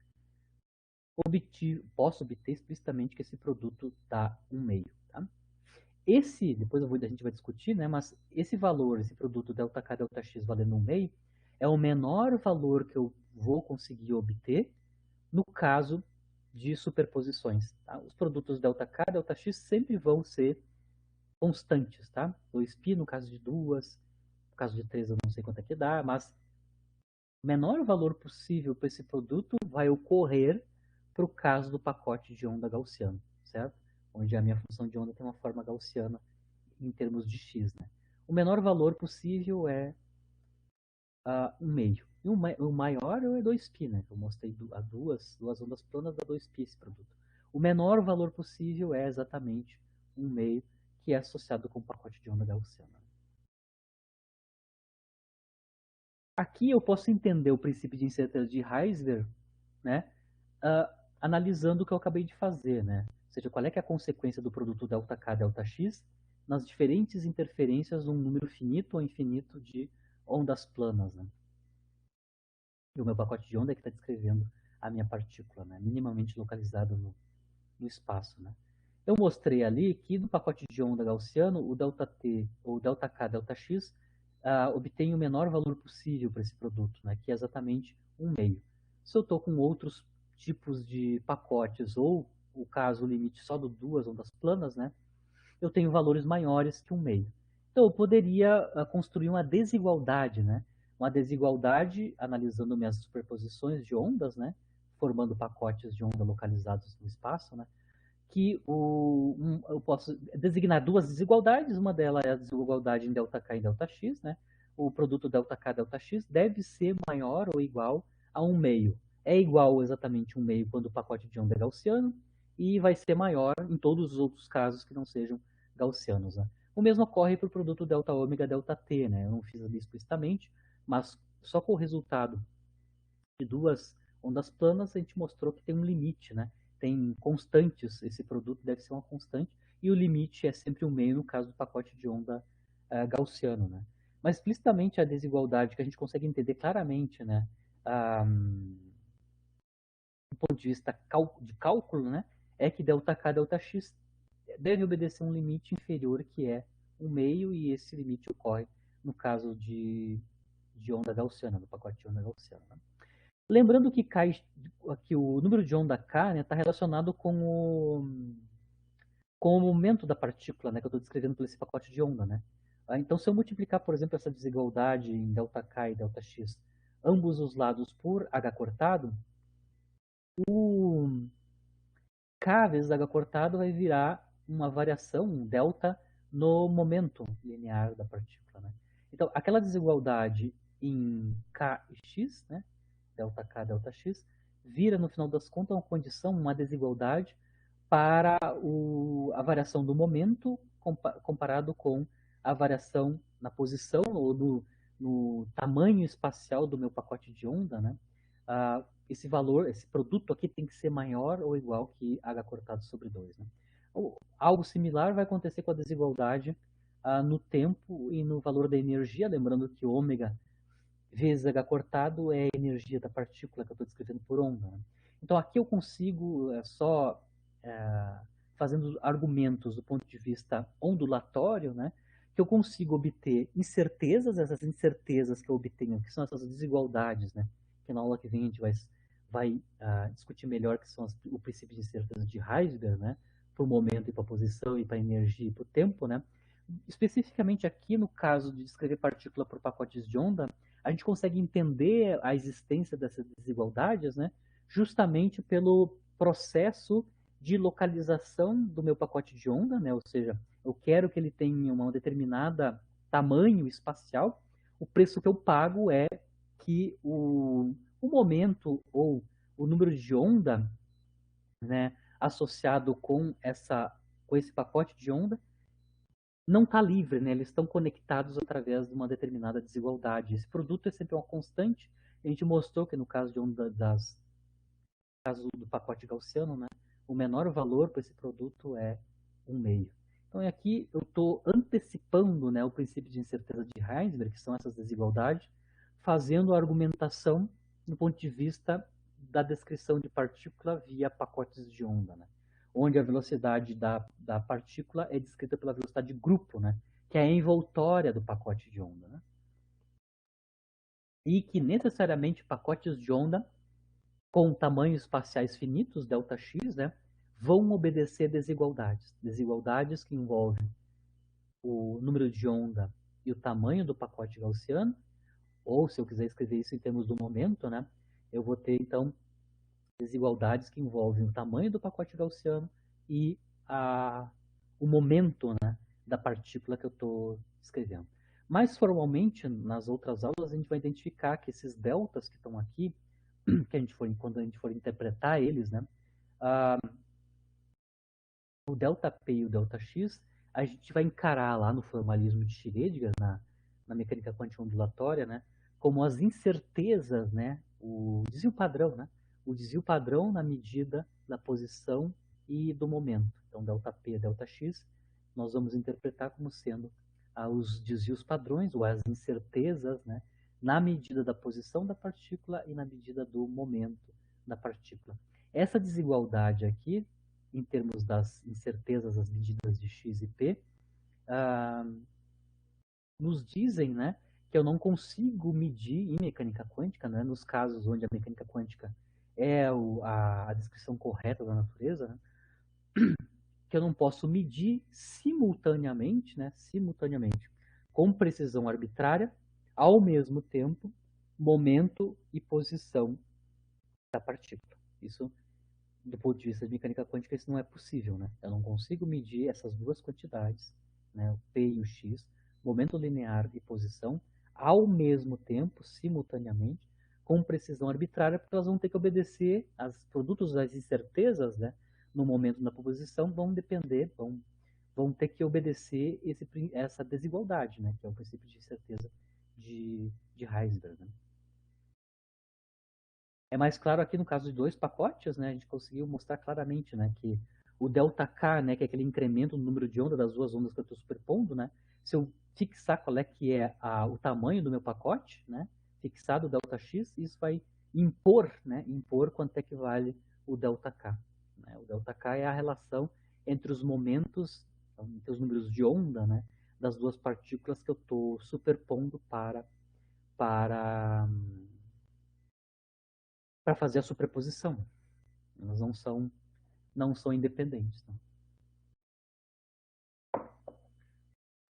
Posso obter explicitamente que esse produto dá um meio. Tá? Depois a gente vai discutir, né? Mas esse valor, esse produto ΔK, ΔX valendo um meio, é o menor valor que eu vou conseguir obter no caso de superposições. Tá? Os produtos ΔK, ΔX sempre vão ser constantes, tá? 2π no caso de duas, no caso de três eu não sei quanto é que dá, mas o menor valor possível para esse produto vai ocorrer para o caso do pacote de onda gaussiano, certo? Onde a minha função de onda tem uma forma gaussiana em termos de x, né? O menor valor possível é um meio. E o maior é 2π, né? Eu mostrei duas ondas planas dá 2π esse produto. O menor valor possível é exatamente um meio, que é associado com o pacote de onda gaussiana. Aqui eu posso entender o princípio de incerteza de Heisler, né, analisando o que eu acabei de fazer, né? Ou seja, qual é, que é a consequência do produto ΔK, ΔX nas diferentes interferências de um número finito ou infinito de ondas planas, né? E o meu pacote de onda é que está descrevendo a minha partícula, né, minimamente localizada no espaço, né? Eu mostrei ali que no pacote de onda gaussiano, o ΔT ou ΔK, ΔX obtém o menor valor possível para esse produto, né, que é exatamente um meio. Se eu estou com outros tipos de pacotes, ou o caso, o limite só de duas ondas planas, né, eu tenho valores maiores que um meio. Então eu poderia construir uma desigualdade, né, uma desigualdade analisando minhas superposições de ondas, né, formando pacotes de onda localizados no espaço, né, que eu posso designar duas desigualdades, uma delas é a desigualdade em ΔK e ΔX, né? O produto ΔK, ΔX deve ser maior ou igual a um meio. É igual exatamente um meio quando o pacote de onda é gaussiano, e vai ser maior em todos os outros casos que não sejam gaussianos. Né? O mesmo ocorre para o produto ΔΩ, ΔT, né? Eu não fiz ali explicitamente, mas só com o resultado de duas ondas planas a gente mostrou que tem um limite, né? tem constantes, esse produto deve ser uma constante, e o limite é sempre 1 meio no caso do pacote de onda gaussiano, né? Mas explicitamente a desigualdade que a gente consegue entender claramente, né, do ponto de vista de cálculo, né, é que ΔK, ΔX deve obedecer um limite inferior que é 1 meio, e esse limite ocorre no caso de onda gaussiana, do pacote de onda gaussiana. Né? Lembrando que, que o número de onda K está, né, relacionado com o momento da partícula, né, que eu estou descrevendo por esse pacote de onda. Né? Então, se eu multiplicar, por exemplo, essa desigualdade em ΔK e ΔX, ambos os lados por H cortado, o K vezes H cortado vai virar uma variação, um delta, no momento linear da partícula. Né? Então, aquela desigualdade em K e X, né, delta K, delta X, vira, no final das contas, uma condição, uma desigualdade para a variação do momento comparado com a variação na posição ou no tamanho espacial do meu pacote de onda. Né? Esse valor, esse produto aqui tem que ser maior ou igual que H cortado sobre 2. Né? Algo similar vai acontecer com a desigualdade no tempo e no valor da energia, lembrando que ômega vezes H cortado é a energia da partícula que eu estou descrevendo por onda. Né? Então aqui eu consigo, só fazendo argumentos do ponto de vista ondulatório, né, que eu consigo obter incertezas, essas incertezas que eu obtenho, que são essas desigualdades, né, que na aula que vem a gente vai discutir melhor, que são o princípio de incerteza de Heisberg, né, para o momento e para a posição e para a energia e para o tempo. Né. Especificamente aqui no caso de descrever partícula por pacotes de onda, a gente consegue entender a existência dessas desigualdades, né, justamente pelo processo de localização do meu pacote de onda, né, ou seja, eu quero que ele tenha uma determinada tamanho espacial, o preço que eu pago é que o momento ou o número de onda, né, associado com esse pacote de onda não está livre, né? Eles estão conectados através de uma determinada desigualdade. Esse produto é sempre uma constante. A gente mostrou que no caso de caso do pacote gaussiano, né, o menor valor para esse produto é 1 meio. Então aqui eu estou antecipando, né, o princípio de incerteza de Heisberg, que são essas desigualdades, fazendo a argumentação do ponto de vista da descrição de partícula via pacotes de onda, né? Onde a velocidade da partícula é descrita pela velocidade de grupo, né? Que é a envoltória do pacote de onda. Né? E que necessariamente pacotes de onda com tamanhos espaciais finitos, ΔX, né, vão obedecer desigualdades. Desigualdades que envolvem o número de onda e o tamanho do pacote gaussiano, ou se eu quiser escrever isso em termos do momento, né, eu vou ter, então, desigualdades que envolvem o tamanho do pacote gaussiano e o momento, né, da partícula que eu estou escrevendo. Mais formalmente, nas outras aulas, a gente vai identificar que esses deltas que estão aqui, quando a gente for interpretar eles, né, o ΔP e o ΔX, a gente vai encarar lá no formalismo de Schrödinger, na mecânica quântica ondulatória, né, como as incertezas, né, o desvio padrão, né, o desvio padrão na medida da posição e do momento. Então, ΔP e ΔX, nós vamos interpretar como sendo os desvios padrões, ou as incertezas, né, na medida da posição da partícula e na medida do momento da partícula. Essa desigualdade aqui, em termos das incertezas, as medidas de x e p, nos dizem, né, que eu não consigo medir em mecânica quântica, né, nos casos onde a mecânica quântica é a descrição correta da natureza, né, que eu não posso medir simultaneamente, com precisão arbitrária, ao mesmo tempo, momento e posição da partícula. Isso, do ponto de vista de mecânica quântica, isso não é possível, né? Eu não consigo medir essas duas quantidades, né, o P e o X, momento linear e posição, ao mesmo tempo, simultaneamente, com precisão arbitrária, porque elas vão ter que obedecer aos produtos das incertezas, né, no momento da posição, vão ter que obedecer essa desigualdade, né, que é o princípio de incerteza de Heisberg. Né? É mais claro aqui no caso de 2 pacotes, né, a gente conseguiu mostrar claramente, né, que o ΔK, né, que é aquele incremento no número de onda das duas ondas que eu estou superpondo, né, se eu fixar qual é que é o tamanho do meu pacote, né, fixado o ΔX, isso vai impor, né, impor quanto é que vale o ΔK. Né? O ΔK é a relação entre os momentos, entre os números de onda, né, das duas partículas que eu estou superpondo para para fazer a superposição. Elas não são independentes. Tá?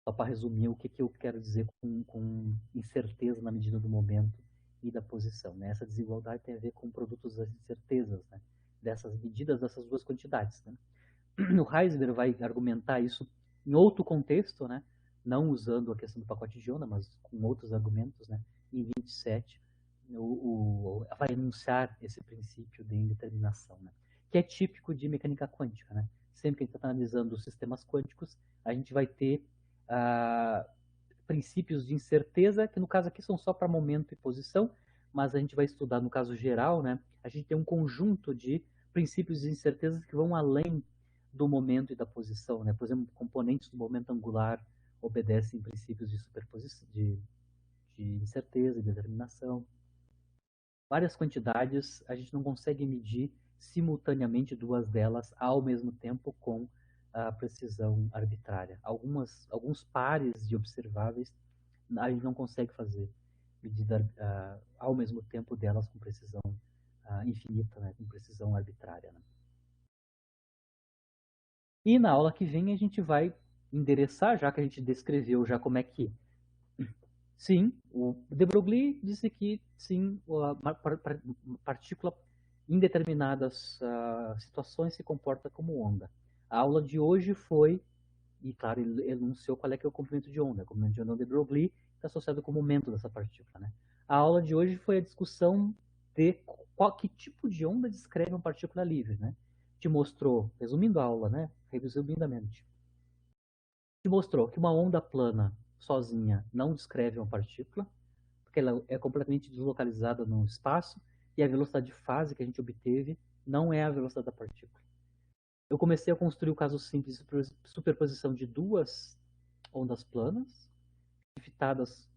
Só para resumir o que eu quero dizer com incerteza na medida do momento e da posição. Né? Essa desigualdade tem a ver com produtos das incertezas, né? Dessas medidas dessas duas quantidades. Né? O Heisler vai argumentar isso em outro contexto, né? Não usando a questão do pacote de onda, mas com outros argumentos. Né? Em 27, vai enunciar esse princípio de indeterminação, né? Que é típico de mecânica quântica. Né? Sempre que a gente está analisando os sistemas quânticos, a gente vai ter princípios de incerteza, que no caso aqui são só para momento e posição, mas a gente vai estudar no caso geral, né? A gente tem um conjunto de princípios de incerteza que vão além do momento e da posição, né? Por exemplo, componentes do momento angular obedecem princípios de superposição, de incerteza e determinação. Várias quantidades a gente não consegue medir simultaneamente duas delas ao mesmo tempo com a precisão arbitrária. Alguns pares de observáveis a gente não consegue fazer medida ao mesmo tempo delas com precisão infinita, né, com precisão arbitrária. Né? E na aula que vem a gente vai endereçar, já que a gente descreveu já como é que sim, o de Broglie disse que sim, a partícula em determinadas situações se comporta como onda. A aula de hoje foi, e claro, ele enunciou qual é que é o comprimento de onda. O comprimento de onda de Broglie está associado com o momento dessa partícula. Né? A aula de hoje foi a discussão de que tipo de onda descreve uma partícula livre. Né? Te mostrou, resumindo a aula, né? Resumidamente, te mostrou que uma onda plana sozinha não descreve uma partícula, porque ela é completamente deslocalizada no espaço e a velocidade de fase que a gente obteve não é a velocidade da partícula. Eu comecei a construir o caso simples de superposição de duas ondas planas, fitadas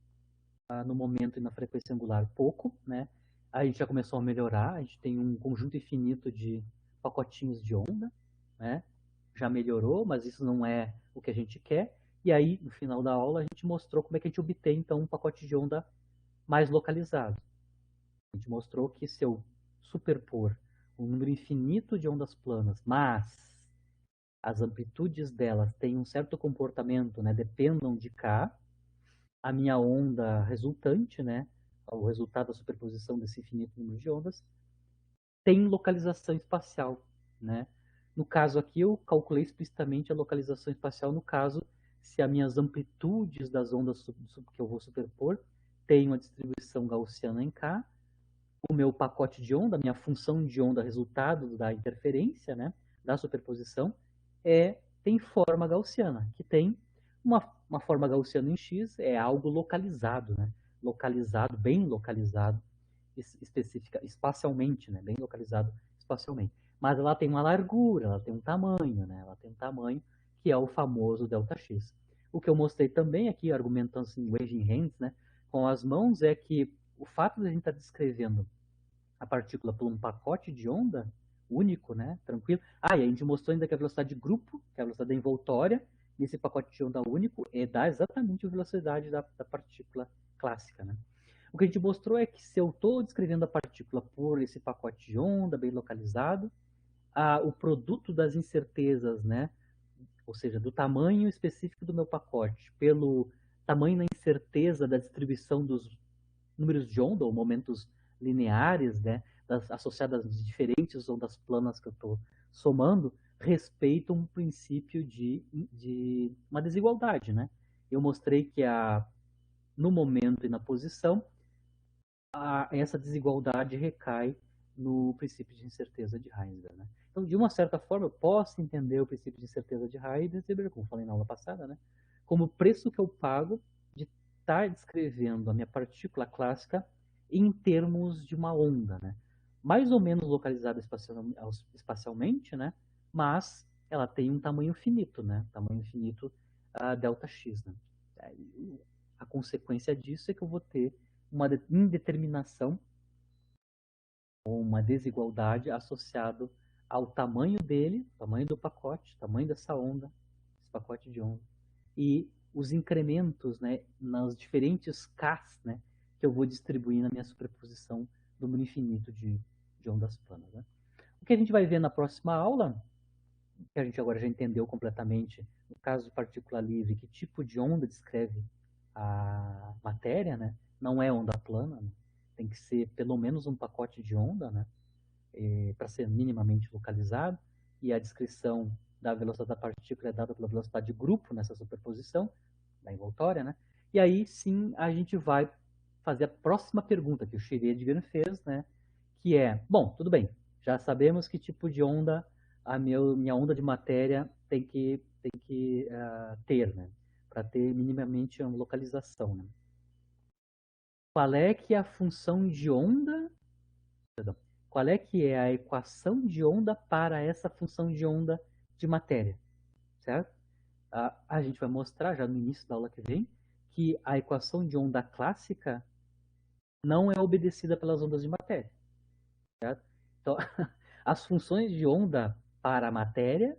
no momento e na frequência angular pouco, né? A gente já começou a melhorar, a gente tem um conjunto infinito de pacotinhos de onda, né? Já melhorou, mas isso não é o que a gente quer. E aí, no final da aula, a gente mostrou como é que a gente obtém, então, um pacote de onda mais localizado. A gente mostrou que se eu superpor um número infinito de ondas planas, mas as amplitudes delas têm um certo comportamento, né, dependam de K, a minha onda resultante, né, o resultado da superposição desse infinito número de ondas, tem localização espacial. Né? No caso aqui, eu calculei explicitamente a localização espacial no caso se as minhas amplitudes das ondas que eu vou superpor têm uma distribuição gaussiana em K, o meu pacote de onda, a minha função de onda resultado da interferência, né, da superposição, tem forma gaussiana, que tem uma forma gaussiana em X, é algo localizado, né, localizado, bem localizado, espacialmente, né, bem localizado espacialmente. Mas ela tem uma largura, ela tem um tamanho, né, ela tem um tamanho que é o famoso ΔX. O que eu mostrei também aqui, argumentando assim, waving hands, né, com as mãos, é que o fato de a gente estar descrevendo a partícula por um pacote de onda único, né, tranquilo. E a gente mostrou ainda que a velocidade de grupo, que é a velocidade da envoltória, nesse pacote de onda único, dá exatamente a velocidade da partícula clássica, né. O que a gente mostrou é que se eu estou descrevendo a partícula por esse pacote de onda bem localizado, o produto das incertezas, né, ou seja, do tamanho específico do meu pacote, pelo tamanho da incerteza da distribuição dos números de onda, ou momentos lineares, né, associadas às diferentes ondas planas que eu estou somando, respeitam um princípio de uma desigualdade. Né? Eu mostrei que no momento e na posição, essa desigualdade recai no princípio de incerteza de Heisenberg. Né? Então, de uma certa forma, eu posso entender o princípio de incerteza de Heisenberg, como falei na aula passada, né? Como o preço que eu pago de estar descrevendo a minha partícula clássica em termos de uma onda. Né? mais ou menos localizada espacialmente, né? Mas ela tem um tamanho finito, né? Tamanho finito Δx, né? A consequência disso é que eu vou ter uma indeterminação ou uma desigualdade associado ao tamanho dele, tamanho do pacote, tamanho dessa onda, esse pacote de onda, e os incrementos, né, nas diferentes Ks, né, que eu vou distribuir na minha superposição do número infinito de ondas planas. Né? O que a gente vai ver na próxima aula, que a gente agora já entendeu completamente, no caso de partícula livre, que tipo de onda descreve a matéria, né? Não é onda plana, né? Tem que ser pelo menos um pacote de onda, né? Para ser minimamente localizado, e a descrição da velocidade da partícula é dada pela velocidade de grupo nessa superposição, da envoltória, né? E aí sim a gente vai fazer a próxima pergunta que o Schrödinger fez, né? Que é, bom, tudo bem, já sabemos que tipo de onda a minha onda de matéria tem que ter, né? Para ter minimamente uma localização, né? Qual é que é a função de onda? Perdão, qual é que é a equação de onda para essa função de onda de matéria, certo? A gente vai mostrar já no início da aula que vem que a equação de onda clássica não é obedecida pelas ondas de matéria, certo? Então, as funções de onda para a matéria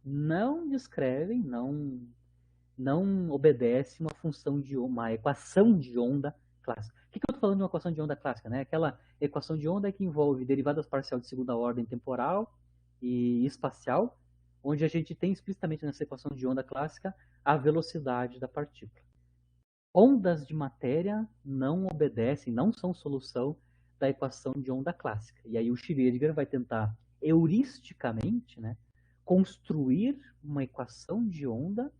não descrevem, não obedecem uma equação de onda clássica. O que eu estou falando de uma equação de onda clássica? Né? Aquela equação de onda que envolve derivadas parcial de segunda ordem temporal e espacial, onde a gente tem explicitamente nessa equação de onda clássica a velocidade da partícula. Ondas de matéria não obedecem, não são solução da equação de onda clássica. E aí o Schrödinger vai tentar heuristicamente, né, construir uma equação de onda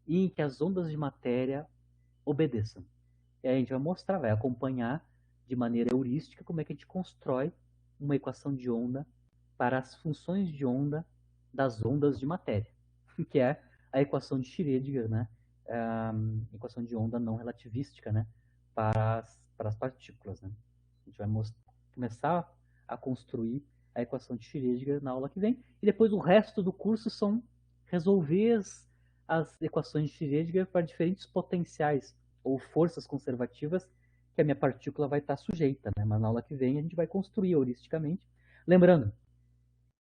em que as ondas de matéria obedeçam. E aí a gente vai mostrar, vai acompanhar de maneira heurística como é que a gente constrói uma equação de onda para as funções de onda das ondas de matéria, que é a equação de Schrödinger, né? A equação de onda não relativística, né? Para as partículas, né? A gente vai começar a construir a equação de Schrödinger na aula que vem, e depois o resto do curso são resolver as equações de Schrödinger para diferentes potenciais ou forças conservativas que a minha partícula vai estar sujeita, né? Mas na aula que vem a gente vai construir heuristicamente. Lembrando,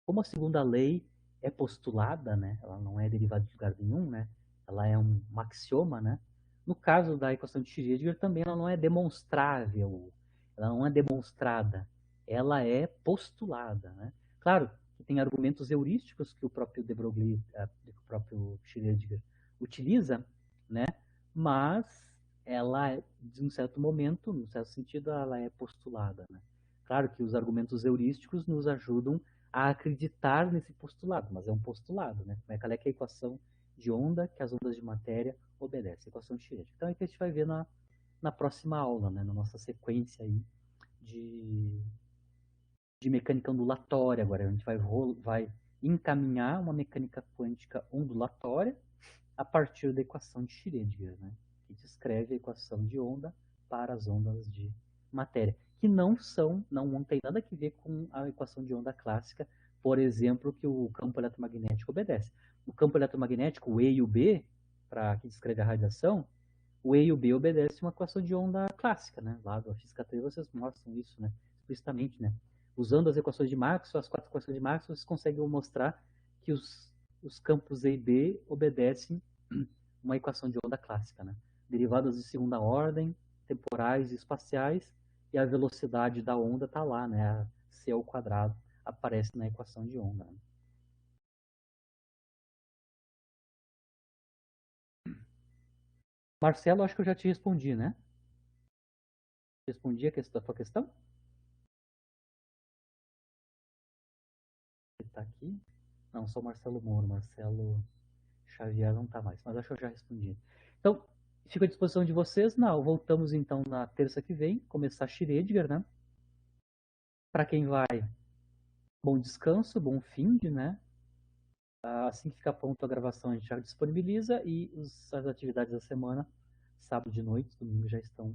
como a segunda lei é postulada, né? Ela não é derivada de lugar nenhum, né? Ela é um axioma, né? No caso da equação de Schrödinger também ela não é demonstrável, ela não é demonstrada, ela é postulada, né? Claro que tem argumentos heurísticos que o próprio de Broglie, que o próprio Schrödinger utiliza, né? Mas ela, de um certo momento, num certo sentido, ela é postulada, né? Claro que os argumentos heurísticos nos ajudam a acreditar nesse postulado, mas é um postulado, né? Como é que é a equação de onda que as ondas de matéria obedecem, a equação de Schrödinger. Então é que a gente vai ver na próxima aula, né? Na nossa sequência aí de, de mecânica ondulatória. Agora a gente vai encaminhar uma mecânica quântica ondulatória a partir da equação de Schrödinger, né? Que descreve a equação de onda para as ondas de matéria, que não tem nada a ver com a equação de onda clássica, por exemplo, que o campo eletromagnético obedece. O campo eletromagnético, o E e o B, para que descreve a radiação, o E e o B obedecem uma equação de onda clássica, né? Lá da física 3 vocês mostram isso, né? Explicitamente, né? Usando as equações de Maxwell, as 4 equações de Maxwell, vocês conseguem mostrar que os campos E e B obedecem uma equação de onda clássica, né? Derivadas de segunda ordem, temporais e espaciais, e a velocidade da onda está lá, né? A c ao quadrado aparece na equação de onda. Né? Marcelo, acho que eu já te respondi, né? Respondi a tua questão? Ele está aqui? Não, só Marcelo Moro. Marcelo Xavier não está mais, mas acho que eu já respondi. Então, fico à disposição de vocês. Não, voltamos então na terça que vem, começar Schrödinger, né? Para quem vai, bom descanso, bom fim de, né? Assim que ficar pronto a gravação, a gente já disponibiliza e as atividades da semana, sábado de noite, domingo já estão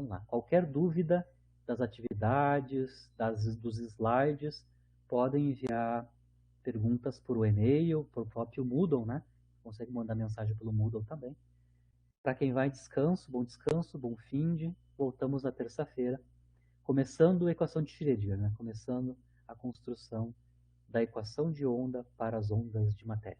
lá. Qualquer dúvida, das atividades, dos slides, podem enviar perguntas por e-mail, por próprio Moodle, né? Consegue mandar mensagem pelo Moodle também. Para quem vai, descanso, bom finde. Voltamos na terça-feira, começando a equação de Schrödinger, né? Começando a construção da equação de onda para as ondas de matéria.